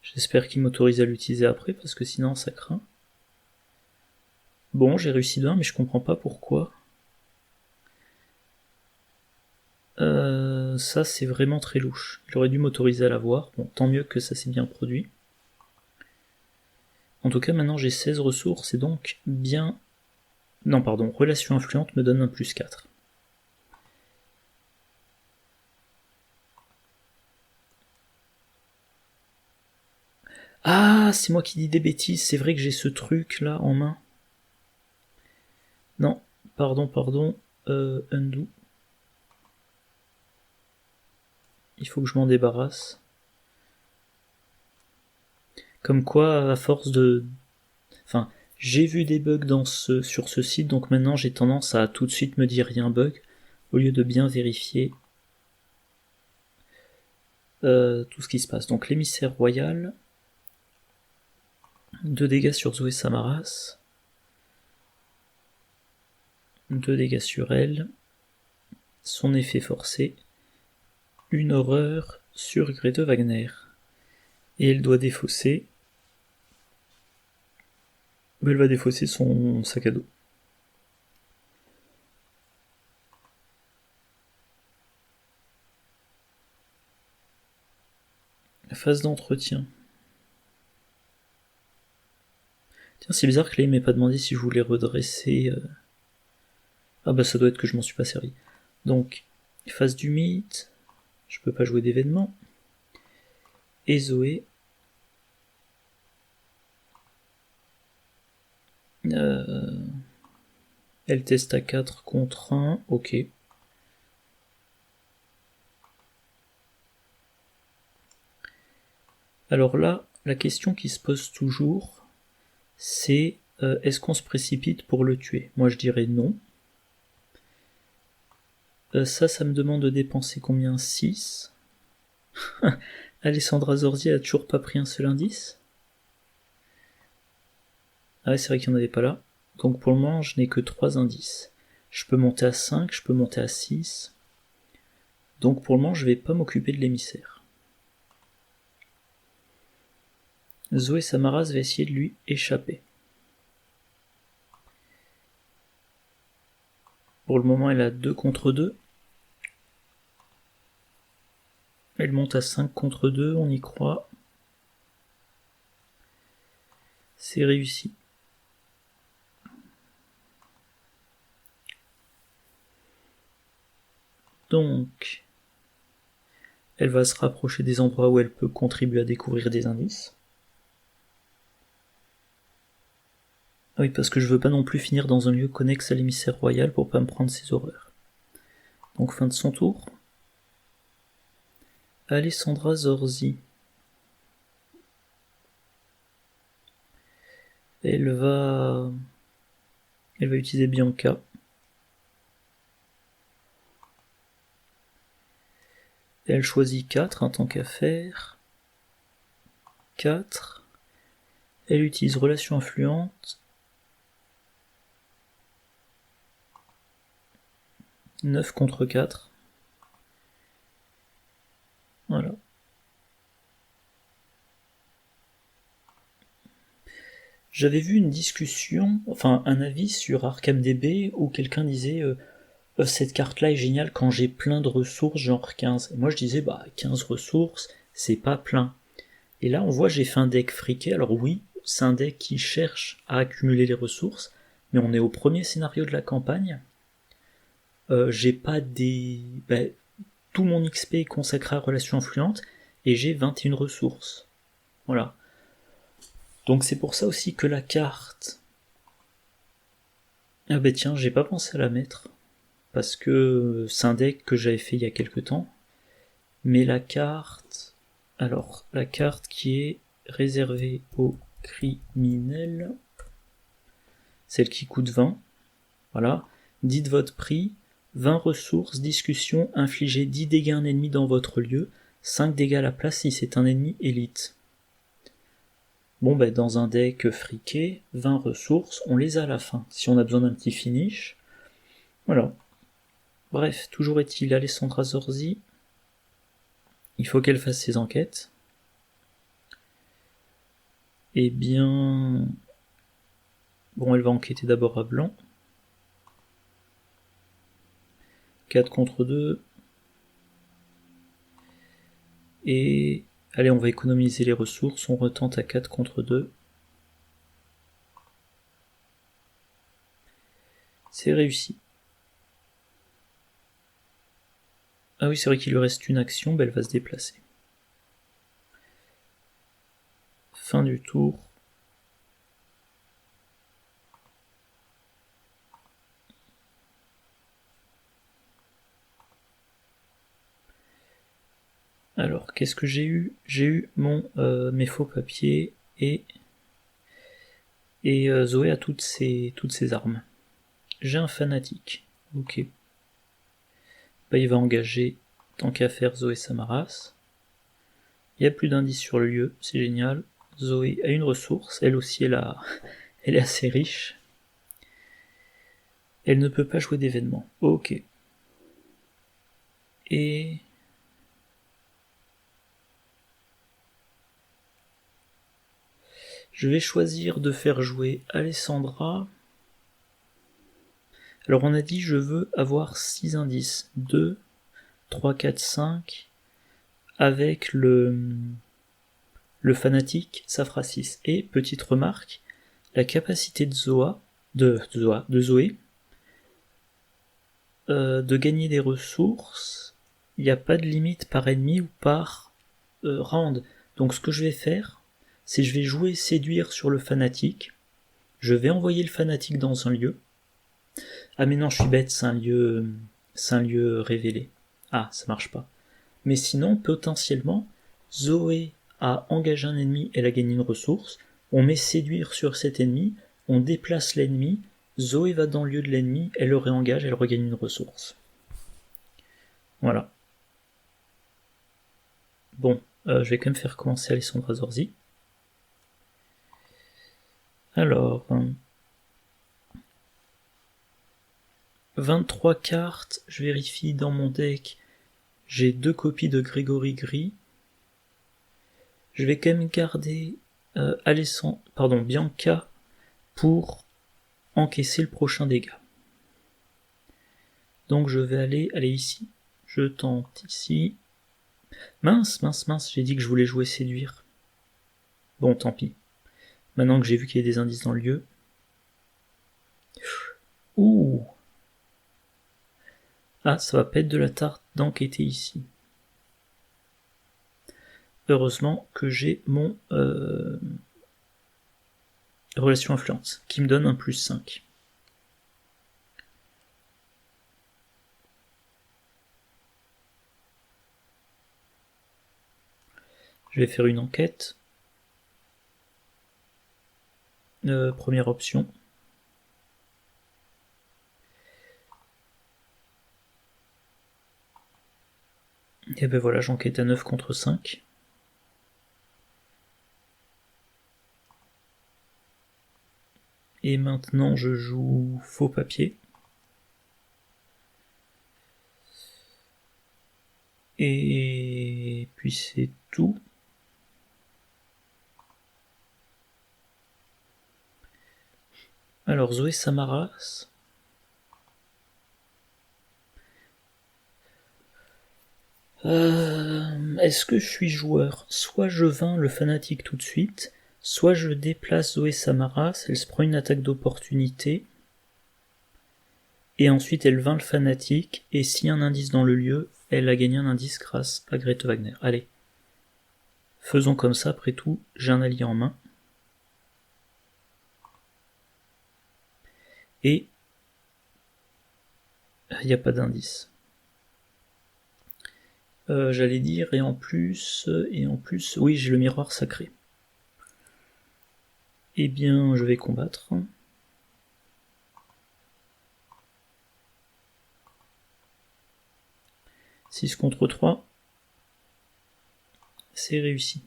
J'espère qu'il m'autorise à l'utiliser après, parce que sinon ça craint. Bon, j'ai réussi d'un, mais je comprends pas pourquoi. Ça, c'est vraiment très louche. Il aurait dû m'autoriser à l'avoir. Bon, tant mieux que ça s'est bien produit. En tout cas, maintenant j'ai 16 ressources, et donc bien... Non, pardon, relation influente me donne un plus 4. Ah, c'est moi qui dis des bêtises, c'est vrai que j'ai ce truc là en main. Non, pardon, undo. Il faut que je m'en débarrasse. Comme quoi, à force de... Enfin, j'ai vu des bugs sur ce site, donc maintenant j'ai tendance à tout de suite me dire il y a un bug. au lieu de bien vérifier tout ce qui se passe. Donc l'émissaire royal, 2 dégâts sur Zoé Samaras, 2 dégâts sur elle, son effet forcé, une horreur sur Grete Wagner. Et elle doit défausser. Elle va défausser son sac à dos. Phase d'entretien. Tiens, c'est bizarre que là il m'ait pas demandé si je voulais redresser. Ah bah ça doit être que je m'en suis pas servi. Donc, phase du mythe. Je peux pas jouer d'événement. Et Zoé. Elle teste à 4 contre 1. Ok. Alors là, la question qui se pose toujours, c'est est-ce qu'on se précipite pour le tuer? Moi je dirais non. Ça me demande de dépenser combien? 6. Alessandra Zorzi a toujours pas pris un seul indice. Ah ouais, c'est vrai qu'il n'y en avait pas là. Donc pour le moment, je n'ai que 3 indices. Je peux monter à 5, je peux monter à 6. Donc pour le moment, je vais pas m'occuper de l'émissaire. Zoé Samaras va essayer de lui échapper. Pour le moment, elle a 2 contre 2. Elle monte à 5 contre 2, on y croit. C'est réussi. Donc, elle va se rapprocher des endroits où elle peut contribuer à découvrir des indices. Oui, parce que je veux pas non plus finir dans un lieu connexe à l'émissaire royal pour pas me prendre ses horreurs. Donc fin de son tour. Alessandra Zorzi. Elle va utiliser Bianca. Elle choisit 4, tant qu'à faire. 4. Elle utilise relation influente. 9 contre 4. Voilà. J'avais vu une discussion, enfin un avis sur ArkhamDB où quelqu'un disait cette carte-là est géniale quand j'ai plein de ressources, genre 15. Et moi je disais 15 ressources, c'est pas plein. Et là on voit j'ai fait un deck friqué, alors oui, c'est un deck qui cherche à accumuler les ressources, mais on est au premier scénario de la campagne. J'ai pas des... tout mon XP est consacré à Relation Influente, et j'ai 21 ressources. Voilà. Donc c'est pour ça aussi que la carte... Ah tiens, j'ai pas pensé à la mettre, parce que c'est un deck que j'avais fait il y a quelques temps, mais la carte... Alors, la carte qui est réservée aux criminels, celle qui coûte 20, voilà, dites votre prix, 20 ressources, discussion, infligez 10 dégâts à un ennemi dans votre lieu, 5 dégâts à la place si c'est un ennemi élite. Bon dans un deck friqué, 20 ressources, on les a à la fin, si on a besoin d'un petit finish. Voilà. Bref, toujours est-il, Alessandra Zorzi, il faut qu'elle fasse ses enquêtes. Eh bien... Bon, elle va enquêter d'abord à blanc. 4 contre 2. Et... Allez, on va économiser les ressources, on retente à 4 contre 2. C'est réussi. Ah oui, c'est vrai qu'il lui reste une action, elle va se déplacer. Fin du tour. Alors, qu'est-ce que j'ai eu? J'ai eu mes faux papiers et Zoé a toutes ses armes. J'ai un fanatique. Ok. Bah, il va engager, tant qu'à faire, Zoé Samaras. Il n'y a plus d'indices sur le lieu, c'est génial. Zoé a une ressource, elle aussi elle est assez riche. Elle ne peut pas jouer d'événement. Ok. Et... je vais choisir de faire jouer Alessandra. Alors on a dit je veux avoir 6 indices. 2, 3, 4, 5. Avec le fanatique, ça fera 6. Et, petite remarque, la capacité de Zoé, de gagner des ressources, il n'y a pas de limite par ennemi ou par round. Donc ce que je vais faire, c'est je vais jouer séduire sur le fanatique, je vais envoyer le fanatique dans un lieu. Ah mais non, je suis bête, c'est un lieu révélé. Ah, ça marche pas. Mais sinon, potentiellement, Zoé a engagé un ennemi, elle a gagné une ressource, on met séduire sur cet ennemi, on déplace l'ennemi, Zoé va dans le lieu de l'ennemi, elle le réengage, elle regagne une ressource. Voilà. Bon, je vais quand même faire commencer Alessandra Zorzi. Alors... 23 cartes, je vérifie dans mon deck, j'ai 2 copies de Grégory Gris. Je vais quand même garder Bianca pour encaisser le prochain dégât. Donc je vais aller ici. Je tente ici. Mince, j'ai dit que je voulais jouer séduire. Bon, tant pis. Maintenant que j'ai vu qu'il y a des indices dans le lieu. Ouh. Ah, ça va pas être de la tarte d'enquêter ici. Heureusement que j'ai mon relation influence, qui me donne un +5. Je vais faire une enquête. Première option. Et ben voilà, j'enquête à 9 contre 5. Et maintenant je joue faux papier. Et puis c'est tout. Alors Zoé Samaras. Est-ce que je suis joueur? Soit je vains le fanatique tout de suite, soit je déplace Zoé Samaras, elle se prend une attaque d'opportunité, et ensuite elle vainc le fanatique, et s'il y a un indice dans le lieu, elle a gagné un indice grâce à Grete Wagner. Allez, faisons comme ça, après tout, j'ai un allié en main. Et il n'y a pas d'indice. J'allais dire, et en plus, oui, j'ai le miroir sacré. Eh bien, je vais combattre. « 6 contre 3. C'est réussi.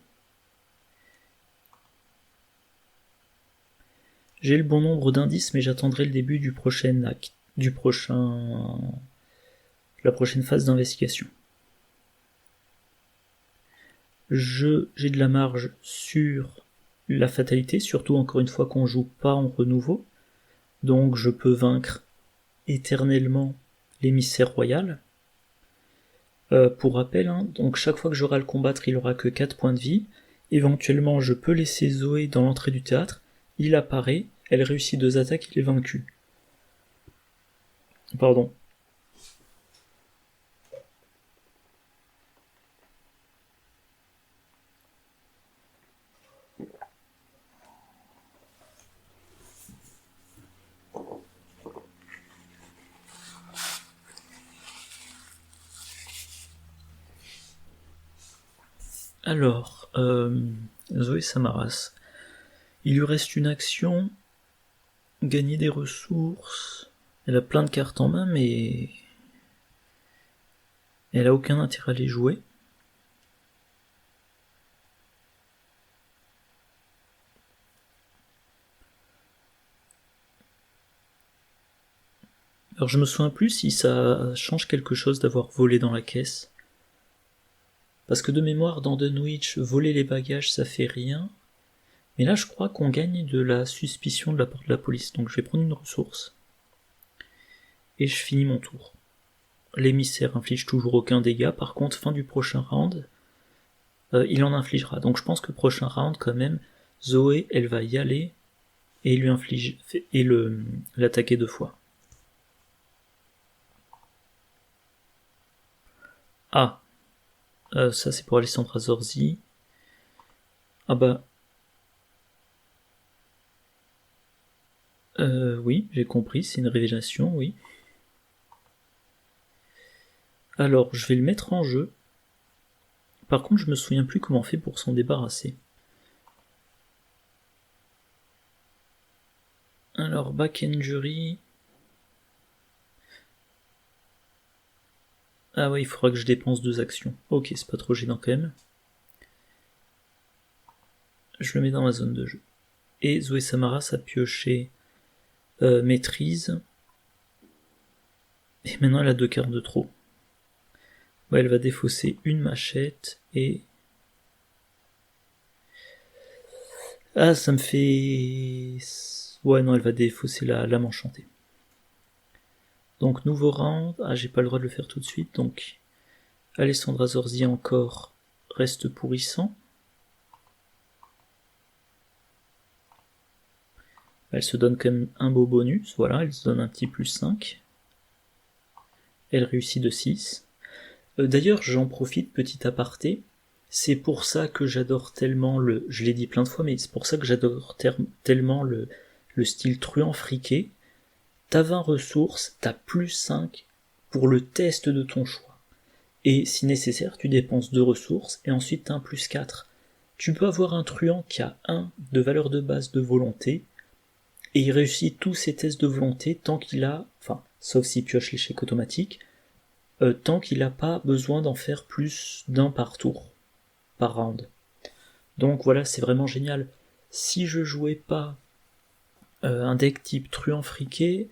J'ai le bon nombre d'indices, mais j'attendrai le début du prochain acte, la prochaine phase d'investigation. J'ai de la marge sur la fatalité, surtout encore une fois qu'on joue pas en renouveau, donc je peux vaincre éternellement l'émissaire royal. Pour rappel, donc chaque fois que j'aurai à le combattre, il aura que 4 points de vie. Éventuellement, je peux laisser Zoé dans l'entrée du théâtre, il apparaît, elle réussit 2 attaques, il est vaincu. Pardon. Alors, Zoé Samaras. Il lui reste une action, gagner des ressources. Elle a plein de cartes en main, mais Elle a aucun intérêt à les jouer. Alors je me souviens plus si ça change quelque chose d'avoir volé dans la caisse. Parce que de mémoire, dans Dunwich, voler les bagages, ça fait rien. Mais là, je crois qu'on gagne de la suspicion de la part de la police. Donc je vais prendre une ressource. Et je finis mon tour. L'émissaire inflige toujours aucun dégât. Par contre, fin du prochain round, il en infligera. Donc je pense que prochain round, quand même, Zoé, elle va y aller et lui infliger et l'attaquer 2 fois. Ah, ça c'est pour Alessandra Zorzi. Ah bah, oui, j'ai compris, c'est une révélation, oui. Alors, je vais le mettre en jeu. Par contre, je me souviens plus comment on fait pour s'en débarrasser. Alors, back injury. Ah ouais, il faudra que je dépense 2 actions. Ok, c'est pas trop gênant quand même. Je le mets dans ma zone de jeu. Et Zoé Samaras a pioché maîtrise. Et maintenant elle a 2 cartes de trop. Ouais, elle va défausser une machette et... Ah, ça me fait... Ouais, non, elle va défausser la lame enchantée. Donc, nouveau round. Ah, j'ai pas le droit de le faire tout de suite, donc... Alessandra Zorzi encore reste pourrissant. Elle se donne quand même un beau bonus, voilà, elle se donne un petit plus 5. Elle réussit de 6. D'ailleurs, j'en profite, petit aparté, c'est pour ça que j'adore tellement le... Je l'ai dit plein de fois, mais c'est pour ça que j'adore tellement le style truand friqué. T'as 20 ressources, t'as plus 5 pour le test de ton choix. Et si nécessaire, tu dépenses 2 ressources, et ensuite t'as un plus 4. Tu peux avoir un truand qui a 1 de valeur de base de volonté, et il réussit tous ses tests de volonté tant qu'il a, enfin, sauf s'il pioche l'échec automatique, tant qu'il n'a pas besoin d'en faire plus d'un par tour, par round. Donc voilà, c'est vraiment génial. Si je jouais pas un deck type truand friqué,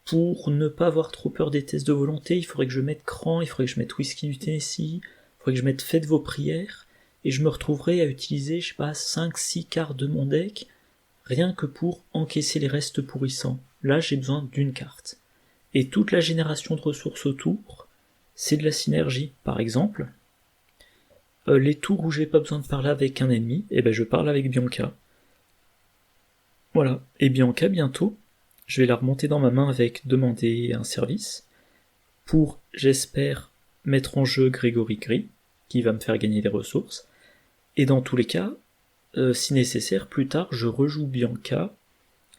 pour ne pas avoir trop peur des tests de volonté, il faudrait que je mette Cran, il faudrait que je mette Whisky du Tennessee, il faudrait que je mette Faites vos prières, et je me retrouverais à utiliser, je sais pas, 5-6 cartes de mon deck, rien que pour encaisser les restes pourrissants. Là, j'ai besoin d'une carte. Et toute la génération de ressources autour, c'est de la synergie. Par exemple, les tours où j'ai pas besoin de parler avec un ennemi, et ben je parle avec Bianca. Voilà. Et Bianca, bientôt, je vais la remonter dans ma main avec demander un service, pour, j'espère, mettre en jeu Grégory Gris, qui va me faire gagner des ressources. Et dans tous les cas, si nécessaire, plus tard, je rejoue Bianca,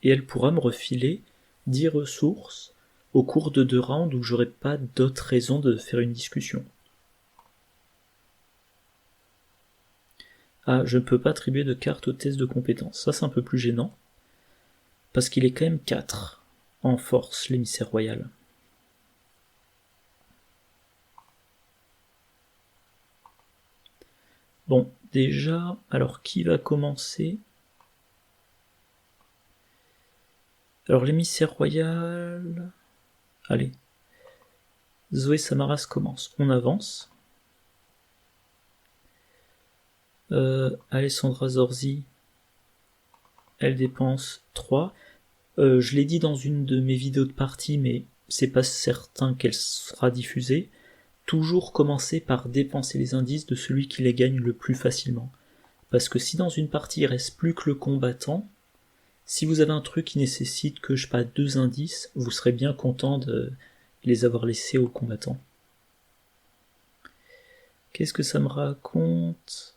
et elle pourra me refiler 10 ressources au cours de 2 rounds où j'aurai pas d'autre raison de faire une discussion. Ah, je ne peux pas attribuer de carte au test de compétence. Ça, c'est un peu plus gênant. Parce qu'il est quand même 4 en force, l'émissaire royal. Bon, déjà, alors qui va commencer? Alors l'émissaire royal... Allez. Zoé Samaras commence. On avance. Alessandra Zorzi, elle dépense 3. Je l'ai dit dans une de mes vidéos de partie, mais c'est pas certain qu'elle sera diffusée. Toujours commencer par dépenser les indices de celui qui les gagne le plus facilement. Parce que si dans une partie il reste plus que le combattant, si vous avez un truc qui nécessite que je sais pas 2 indices, vous serez bien content de les avoir laissés au combattant. Qu'est-ce que ça me raconte?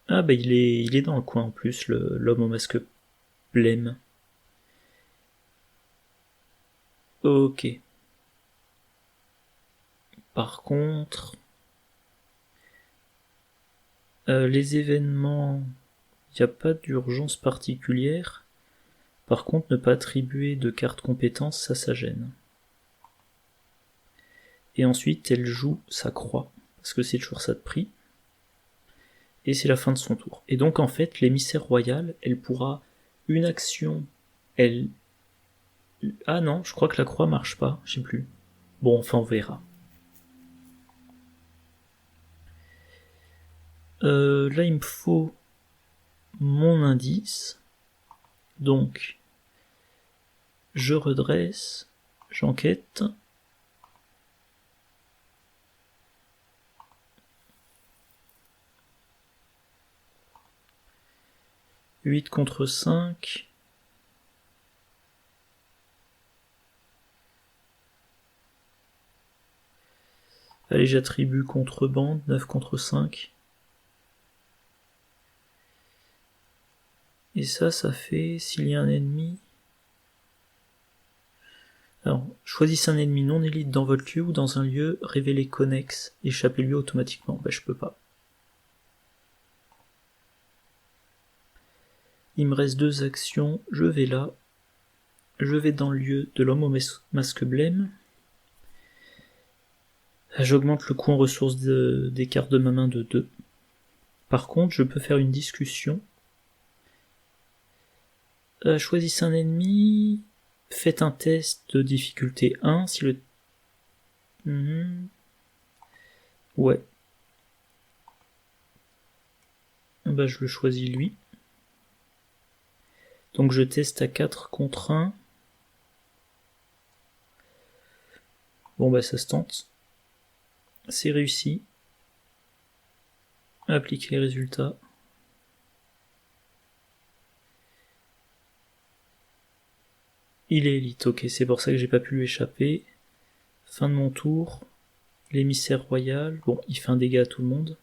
Ah bah il est dans le coin en plus, l'homme au masque blême. Ok. Par contre, les événements, il n'y a pas d'urgence particulière. Par contre, ne pas attribuer de carte compétence, ça gêne. Et ensuite, elle joue sa croix, parce que c'est toujours ça de prix. Et c'est la fin de son tour. Et donc, en fait, l'émissaire royal, elle pourra une action, elle... Ah non, je crois que la croix marche pas, je sais plus. Bon, enfin, on verra. Là, il me faut mon indice. Donc, je redresse, j'enquête. « 8 contre 5. » Allez, j'attribue contrebande, 9 contre 5. Et ça fait, s'il y a un ennemi... Alors, choisissez un ennemi non élite dans votre lieu ou dans un lieu révélé connexe. Échappez-lui automatiquement. Bah, je peux pas. Il me reste 2 actions. Je vais là. Je vais dans le lieu de l'homme au masque blême. J'augmente le coût en ressources des cartes de ma main de 2. Par contre, je peux faire une discussion. Choisissez un ennemi. Faites un test de difficulté 1. Si le... Ouais. Bah, je le choisis lui. Donc je teste à 4 contre 1. Bon bah ça se tente. C'est réussi. Appliquer les résultats. Il est élite, ok, c'est pour ça que j'ai pas pu lui échapper. Fin de mon tour. L'émissaire royal. Bon, il fait un dégât à tout le monde.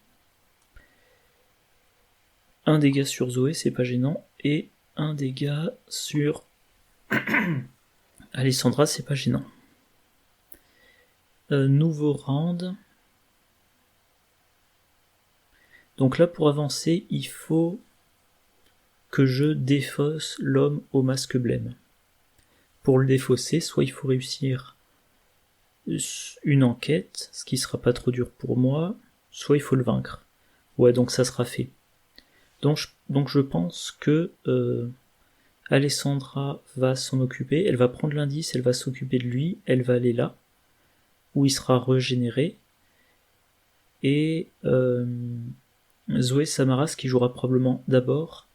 Un dégât sur Zoé, c'est pas gênant. Et un dégât sur Alessandra, c'est pas gênant. Nouveau round. Donc là, pour avancer, il faut que je défausse l'homme au masque blême. Pour le défausser, soit il faut réussir une enquête, ce qui sera pas trop dur pour moi, soit il faut le vaincre. Ouais, donc ça sera fait. Donc je pense que Alessandra va s'en occuper, elle va prendre l'indice, elle va s'occuper de lui, elle va aller là, où il sera régénéré, et Zoé Samaras, qui jouera probablement d'abord,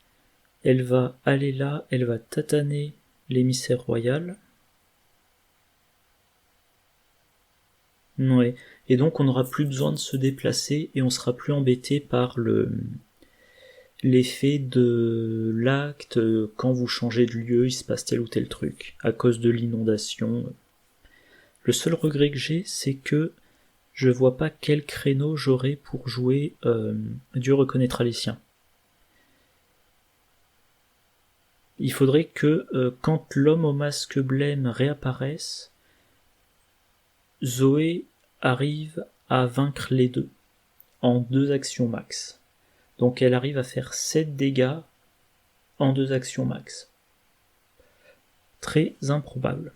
elle va aller là, elle va tataner l'émissaire royal. Ouais. Et donc on n'aura plus besoin de se déplacer et on sera plus embêté par l'effet de l'acte, quand vous changez de lieu, il se passe tel ou tel truc, à cause de l'inondation. Le seul regret que j'ai, c'est que je vois pas quel créneau j'aurai pour jouer Dieu reconnaîtra les siens. Il faudrait que quand l'homme au masque blême réapparaisse, Zoé arrive à vaincre les deux, en 2 actions max. Donc elle arrive à faire 7 dégâts en 2 actions max. Très improbable.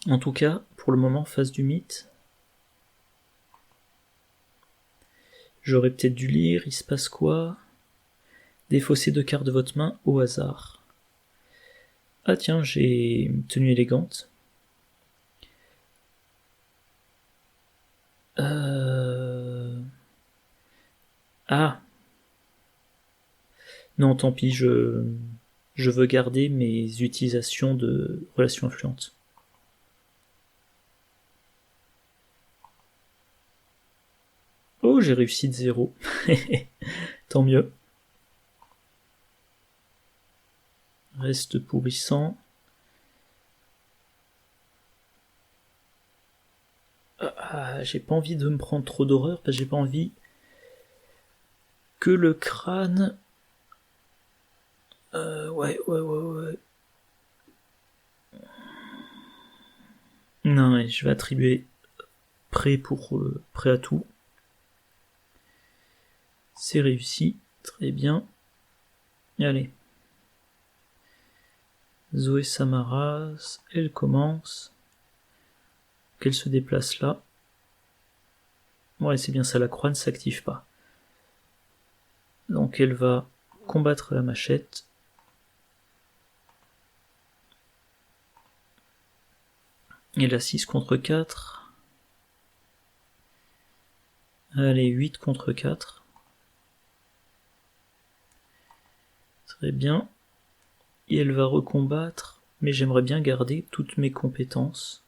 En tout cas, pour le moment, phase du mythe. J'aurais peut-être dû lire, il se passe quoi? Défausser 2 cartes de votre main au hasard. Ah tiens, j'ai une tenue élégante. Ah. Non, tant pis, je veux garder mes utilisations de relations influentes. Oh, j'ai réussi de 0. Tant mieux. Reste pourrissant. J'ai pas envie de me prendre trop d'horreur, parce que j'ai pas envie que le crâne... Ouais. Non, ouais, je vais attribuer prêt à tout. C'est réussi, très bien. Allez. Zoé Samaras, elle commence. Qu'elle se déplace là. Ouais, c'est bien ça, la croix ne s'active pas. Donc elle va combattre la machette. Et la 6 contre 4. Allez, 8 contre 4. Très bien. Et elle va recombattre, mais j'aimerais bien garder toutes mes compétences.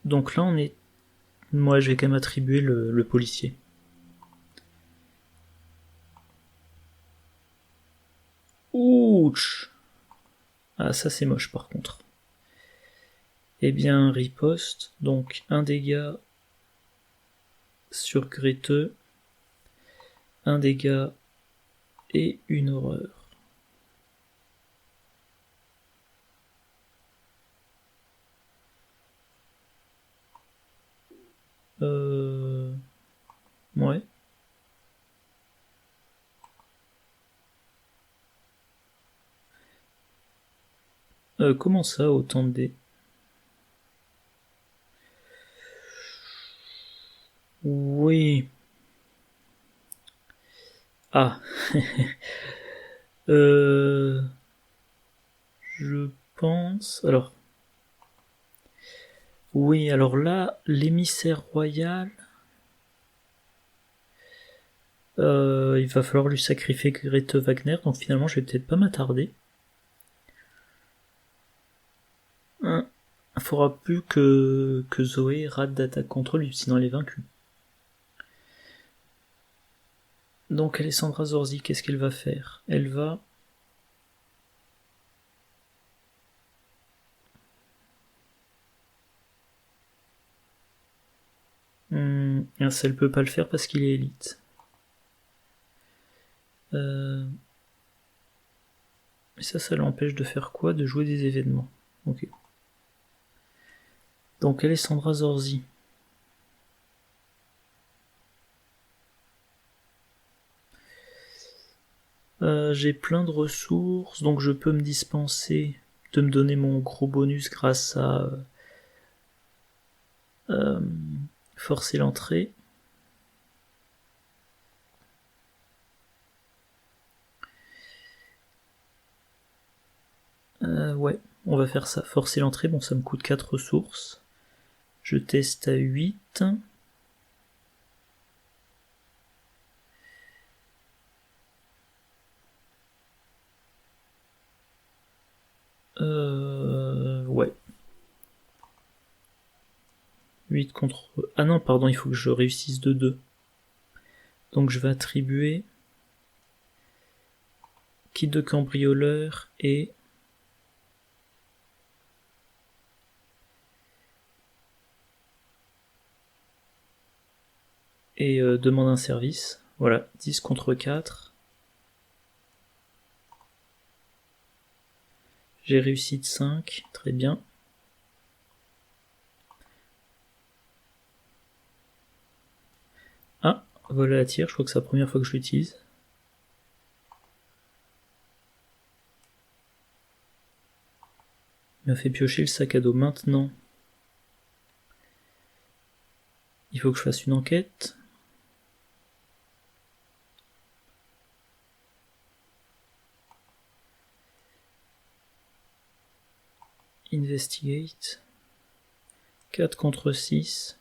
Donc là, on est... Moi, je vais quand même attribuer le policier. Ouch! Ah, ça c'est moche par contre. Eh bien, riposte, donc un dégât sur Greteux, un dégât et une horreur. Ouais. Comment ça, autant de dés? Oui. Ah. Je pense... Alors... Oui, alors là, l'émissaire royal... il va falloir lui sacrifier Grete Wagner, donc finalement je vais peut-être pas m'attarder. Il faudra plus que Zoé rate d'attaque contre lui, sinon elle est vaincue. Donc Alessandra Zorzi, qu'est-ce qu'elle va faire? Elle va... Ça, elle peut pas le faire parce qu'il est élite. Mais ça l'empêche de faire quoi? De jouer des événements. Ok. Donc Alessandra Zorzi. J'ai plein de ressources, donc je peux me dispenser de me donner mon gros bonus grâce à forcer l'entrée. Ouais, on va faire ça. Forcer l'entrée, bon ça me coûte 4 ressources. Je teste à 8. Ouais. 8 contre... Ah non, pardon, il faut que je réussisse de 2. Donc je vais attribuer kit de cambrioleur et... demande un service. Voilà, 10 contre 4. J'ai réussi de 5, très bien. Ah, voilà la tire, je crois que c'est la première fois que je l'utilise. Il m'a fait piocher le sac à dos maintenant. Il faut que je fasse une enquête. Investigate. 4 contre 6.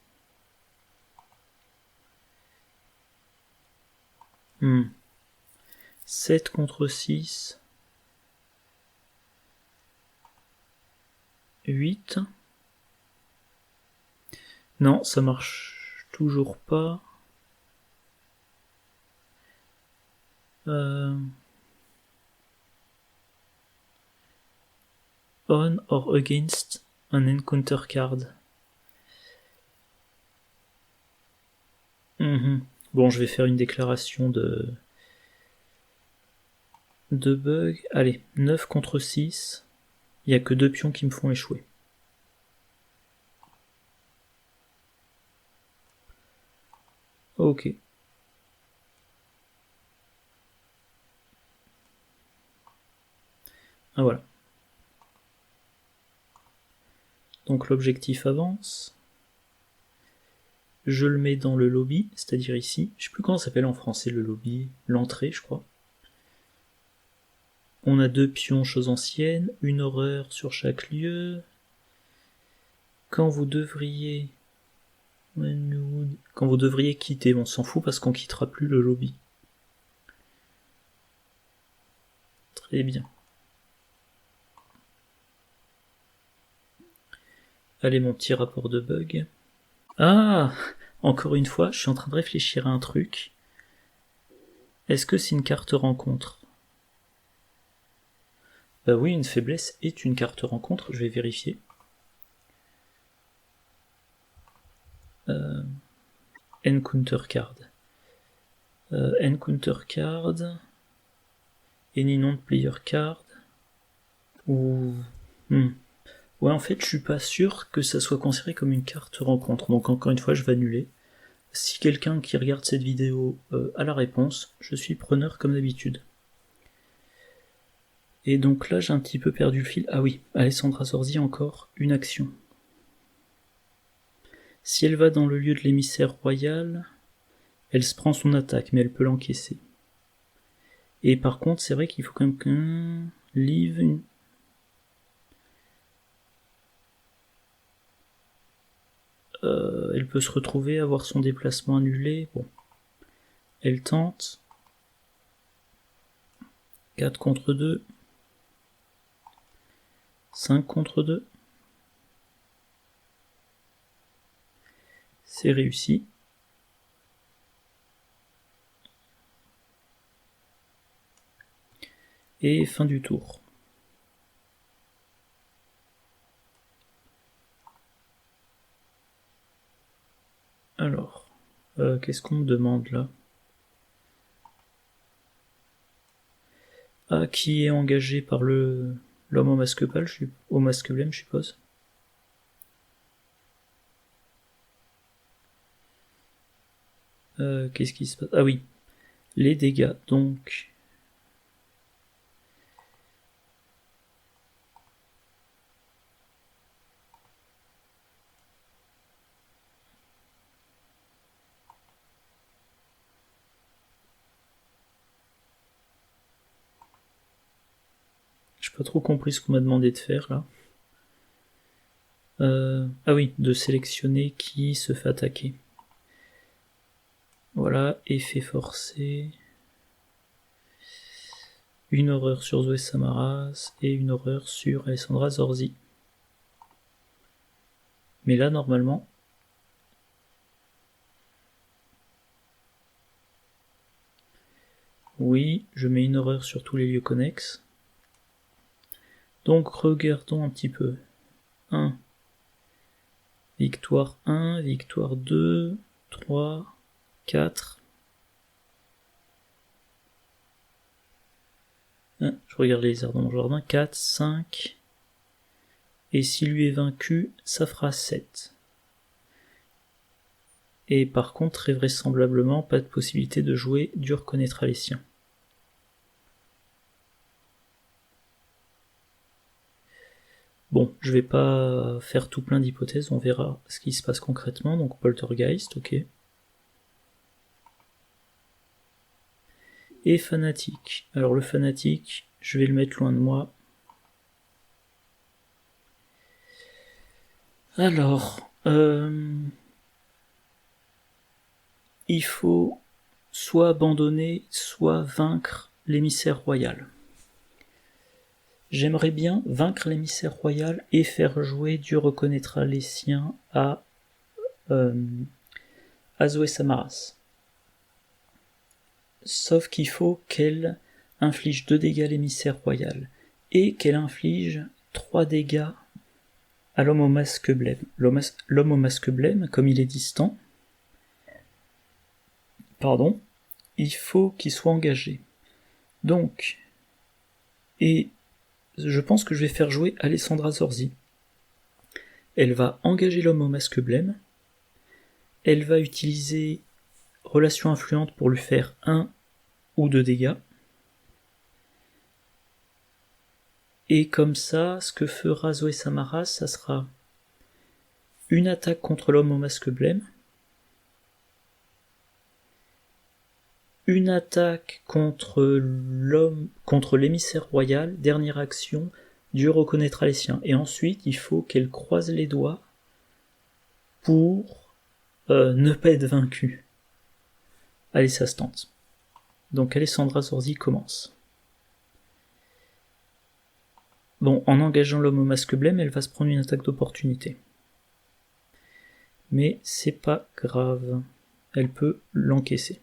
7 contre 6. 8. Non, ça marche toujours pas. On or against an encounter card. Bon, je vais faire une déclaration de bug. Allez, 9 contre 6. Il n'y a que 2 pions qui me font échouer. Ok. Ah voilà. Donc l'objectif avance. Je le mets dans le lobby, c'est-à-dire ici. Je sais plus comment ça s'appelle en français le lobby. L'entrée, je crois. On a 2 pions choses anciennes, une horreur sur chaque lieu. Quand vous devriez quitter, on s'en fout parce qu'on quittera plus le lobby. Très bien. Allez, mon petit rapport de bug. Ah, encore une fois, je suis en train de réfléchir à un truc. Est-ce que c'est une carte rencontre? Bah oui, une faiblesse est une carte rencontre, je vais vérifier. Encounter card. Encounter card. Any non-player card. Ou... Ouais, en fait, je suis pas sûr que ça soit considéré comme une carte rencontre. Donc encore une fois, je vais annuler. Si quelqu'un qui regarde cette vidéo a la réponse, je suis preneur comme d'habitude. Et donc là, j'ai un petit peu perdu le fil. Ah oui, Alessandra Zorzi, encore une action. Si elle va dans le lieu de l'émissaire royal, elle se prend son attaque, mais elle peut l'encaisser. Et par contre, c'est vrai qu'il faut quand même qu'un leave une... elle peut se retrouver à avoir son déplacement annulé. Bon. Elle tente. 4 contre 2. 5 contre 2. C'est réussi. Et fin du tour. Alors, qu'est-ce qu'on me demande là? Ah, qui est engagé par l'homme au masque pâle, au masque blême, je suppose. Qu'est-ce qui se passe? Ah oui, les dégâts, donc... J'ai pas trop compris ce qu'on m'a demandé de faire là. Ah oui, de sélectionner qui se fait attaquer. Voilà, effet forcé. Une horreur sur Zoé Samaras et une horreur sur Alessandra Zorzi. Mais là, normalement... Oui, je mets une horreur sur tous les lieux connexes. Donc regardons un petit peu. 1. Victoire 1, victoire 2, 3, 4. Je regarde les lézards dans mon jardin. 4, 5. Et si lui est vaincu, ça fera 7. Et par contre, très vraisemblablement, pas de possibilité de jouer du reconnaître les siens. Bon, je vais pas faire tout plein d'hypothèses, on verra ce qui se passe concrètement. Donc poltergeist, ok. Et fanatique. Alors le fanatique, je vais le mettre loin de moi. Alors, il faut soit abandonner, soit vaincre l'émissaire royal. J'aimerais bien vaincre l'émissaire royal et faire jouer Dieu reconnaîtra les siens à Zoé Samaras. Sauf qu'il faut qu'elle inflige 2 dégâts à l'émissaire royal et qu'elle inflige 3 dégâts à l'homme au masque blême. L'homme au masque blême, comme il est distant, il faut qu'il soit engagé. Donc, et je pense que je vais faire jouer Alessandra Zorzi. Elle va engager l'homme au masque blême, elle va utiliser relation influente pour lui faire 1 ou 2 dégâts, Et comme ça, ce que fera Zoé Samaras, ça sera une attaque contre l'homme au masque blême, une attaque contre l'émissaire royal, dernière action, Dieu reconnaîtra les siens. Et ensuite, il faut qu'elle croise les doigts pour ne pas être vaincue. Allez, ça se tente. Donc Alessandra Zorzi commence. Bon, en engageant l'homme au masque blême, elle va se prendre une attaque d'opportunité. Mais c'est pas grave. Elle peut l'encaisser.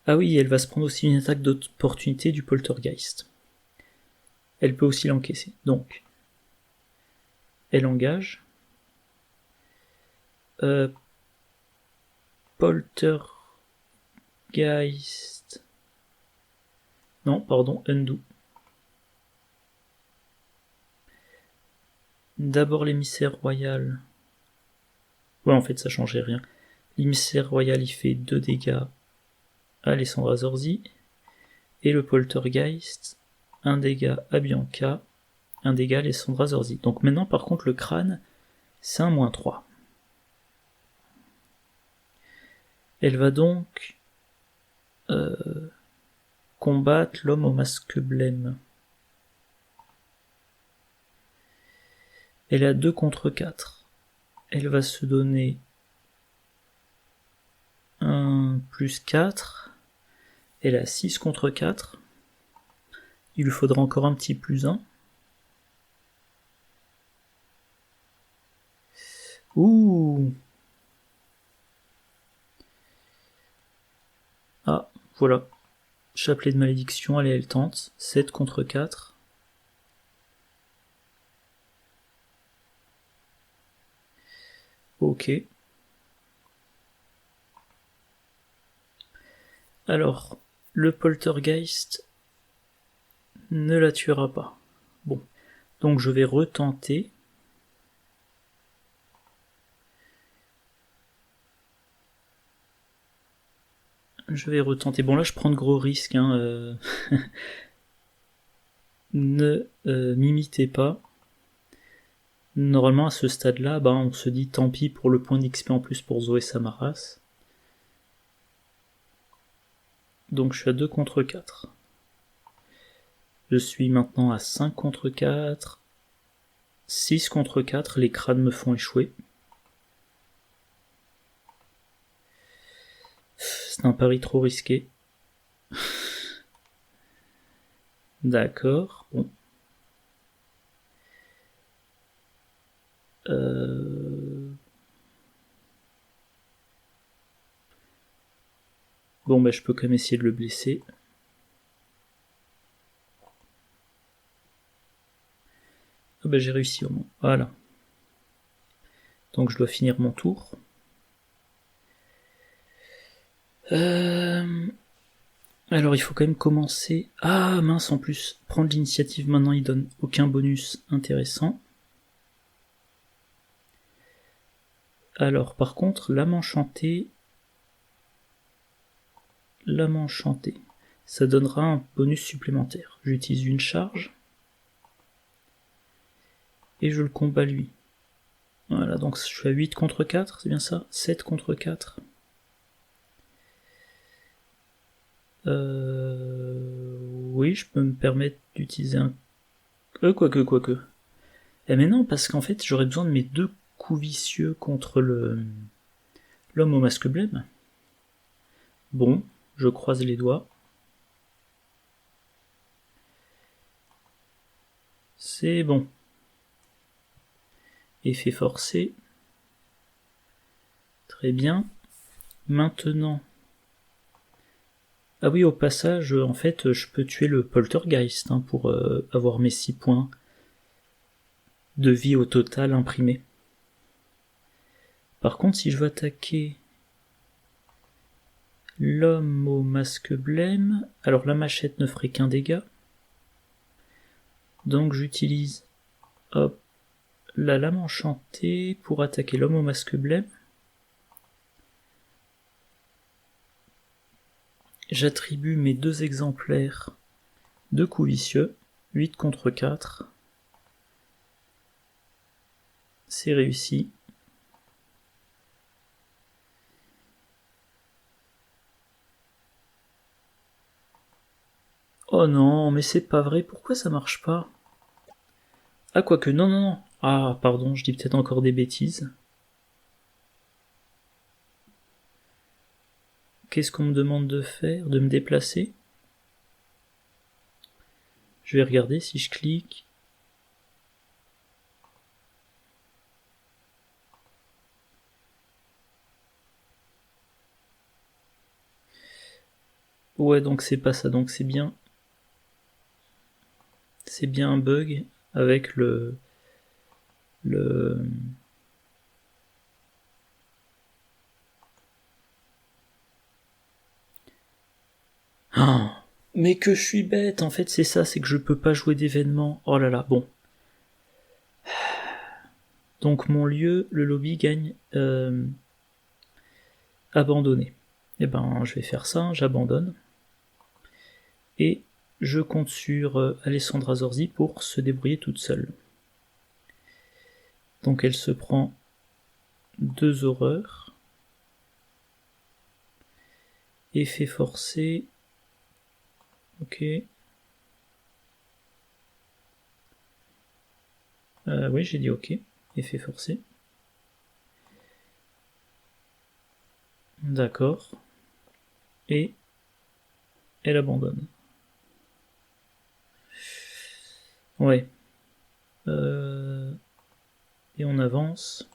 Ah oui, elle va se prendre aussi une attaque d'opportunité du poltergeist. Elle peut aussi l'encaisser. Donc, elle engage. Poltergeist. Non, pardon, undo. D'abord l'émissaire royal. Ouais, en fait, ça changeait rien. L'émissaire royal, il fait 2 dégâts à Alessandra Zorzi. Et le poltergeist, 1 dégât à Bianca, 1 dégât à Alessandra Zorzi. Donc maintenant, par contre, le crâne, c'est un -3. Elle va donc combattre l'homme au masque blême. Elle a 2 contre 4. Elle va se donner 1 plus 4. Elle a 6 contre 4. Il lui faudra encore un petit +1. Ouh! Ah, voilà. Chapelet de malédiction, allez, elle tente. 7 contre 4. Ok. Alors, le poltergeist ne la tuera pas. Bon. Donc je vais retenter. Bon là je prends de gros risques. Hein, ne m'imitez pas. Normalement à ce stade-là, on se dit tant pis pour le point d'XP en plus pour Zoé Samaras. Donc je suis à 2 contre 4. Je suis maintenant à 5 contre 4. 6 contre 4, les crânes me font échouer. C'est un pari trop risqué. D'accord, bon. Bon, je peux quand même essayer de le blesser. Ah j'ai réussi au moins. Voilà. Donc je dois finir mon tour. Alors il faut quand même commencer. Ah mince, en plus, prendre l'initiative maintenant il donne aucun bonus intéressant. Alors par contre, l'âme enchantée, ça donnera un bonus supplémentaire. J'utilise une charge. Et je le combats lui. Voilà, donc je suis à 8 contre 4, c'est bien ça? 7 contre 4. Oui, je peux me permettre d'utiliser un... Quoique. Mais non, parce qu'en fait, j'aurais besoin de mes 2 coups vicieux contre l'homme au masque blême. Bon, je croise les doigts. C'est bon. Effet forcé. Très bien. Maintenant... Ah oui, au passage, en fait, je peux tuer le poltergeist pour avoir mes 6 points de vie au total imprimés. Par contre, si je veux attaquer l'homme au masque blême, alors la machette ne ferait qu'un dégât. Donc j'utilise la lame enchantée pour attaquer l'homme au masque blême. J'attribue mes 2 exemplaires 2 coups vicieux, 8 contre 4. C'est réussi. Oh non, mais c'est pas vrai, pourquoi ça marche pas? Ah, quoique, non, non, non. Ah, pardon, je dis peut-être encore des bêtises. Qu'est-ce qu'on me demande de faire? De me déplacer? Je vais regarder si je clique. Ouais, donc c'est pas ça, donc c'est bien. C'est bien un bug avec le. Ah, mais que je suis bête, en fait c'est ça, c'est que je peux pas jouer d'événements. Oh là là, bon. Donc mon lieu, le lobby gagne abandonné. Et ben je vais faire ça, j'abandonne. Et je compte sur Alessandra Zorzi pour se débrouiller toute seule. Donc elle se prend 2 horreurs. Effet forcé. Ok. Oui, j'ai dit ok. Effet forcé. D'accord. Et elle abandonne. Ouais. Et on avance.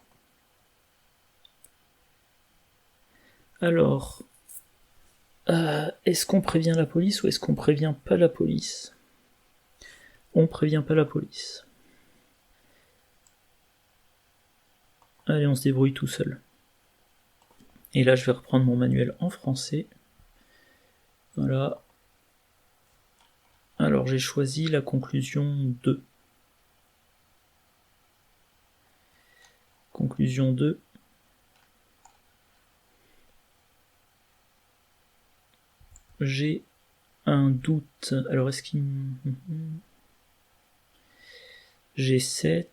Alors, est-ce qu'on prévient la police ou est-ce qu'on prévient pas la police? On prévient pas la police. Allez, on se débrouille tout seul. Et là, je vais reprendre mon manuel en français. Voilà. Alors, j'ai choisi la conclusion 2. Conclusion 2. J'ai un doute. Alors, est-ce qu'il... J'ai 7,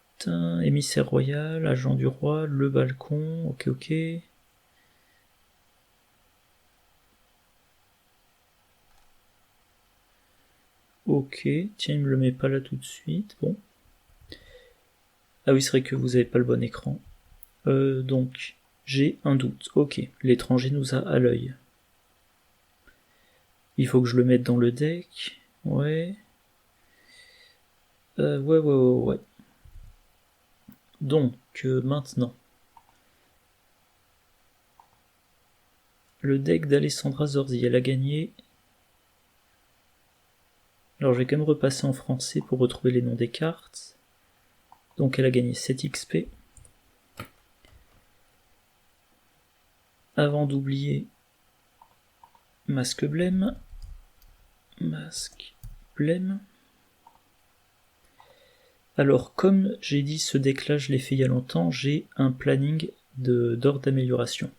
émissaire royal, agent du roi, le balcon, ok, ok. Ok, tiens, il me le met pas là tout de suite, bon. Ah oui, c'est vrai que vous avez pas le bon écran. Donc, j'ai un doute. Ok, l'étranger nous a à l'œil. Il faut que je le mette dans le deck. Ouais. Ouais. Donc, maintenant. Le deck d'Alessandra Zorzi, elle a gagné. Alors, je vais quand même repasser en français pour retrouver les noms des cartes. Donc, elle a gagné 7 XP. Avant d'oublier Masque Blême. Masque Blême. Alors, comme j'ai dit, ce deck-là, je l'ai fait il y a longtemps, j'ai un planning d'ordre d'amélioration.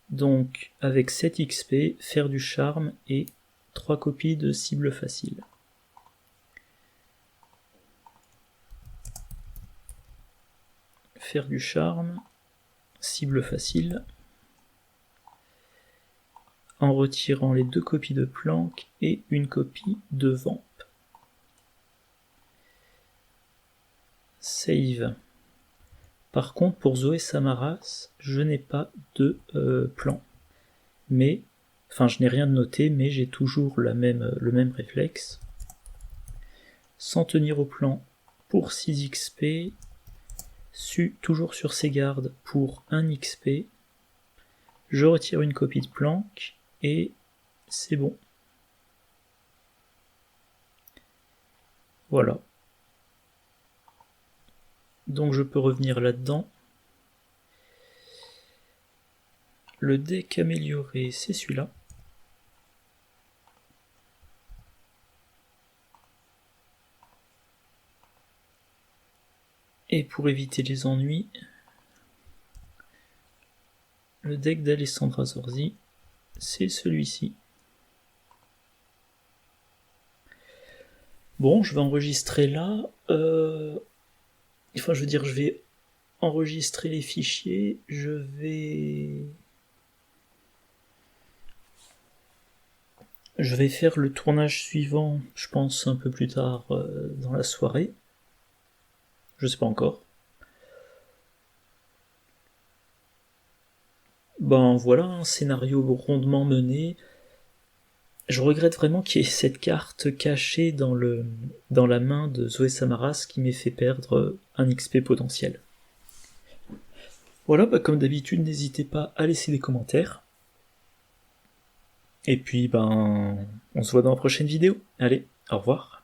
Donc, avec 7 XP, faire du charme et 3 copies de cible facile. Faire du charme, cible facile, en retirant les 2 copies de planque et une copie de vamp. Save. Par contre, pour Zoé Samaras, je n'ai pas de plan. Mais, enfin, je n'ai rien de noté, mais j'ai toujours le même réflexe. S'en tenir au plan pour 6 XP, toujours sur ses gardes pour 1 XP, je retire une copie de planque, et c'est bon. Voilà. Donc je peux revenir là-dedans. Le deck amélioré, c'est celui-là. Et pour éviter les ennuis, le deck d'Alessandra Zorzi, c'est celui-ci. Bon, je vais enregistrer là. Enfin, je veux dire, je vais enregistrer les fichiers. Je vais faire le tournage suivant, je pense, un peu plus tard dans la soirée. Je sais pas encore. Ben voilà, un scénario rondement mené. Je regrette vraiment qu'il y ait cette carte cachée dans la main de Zoé Samaras qui m'ait fait perdre un XP potentiel. Voilà, bah comme d'habitude, n'hésitez pas à laisser des commentaires. Et puis, ben, on se voit dans la prochaine vidéo. Allez, au revoir.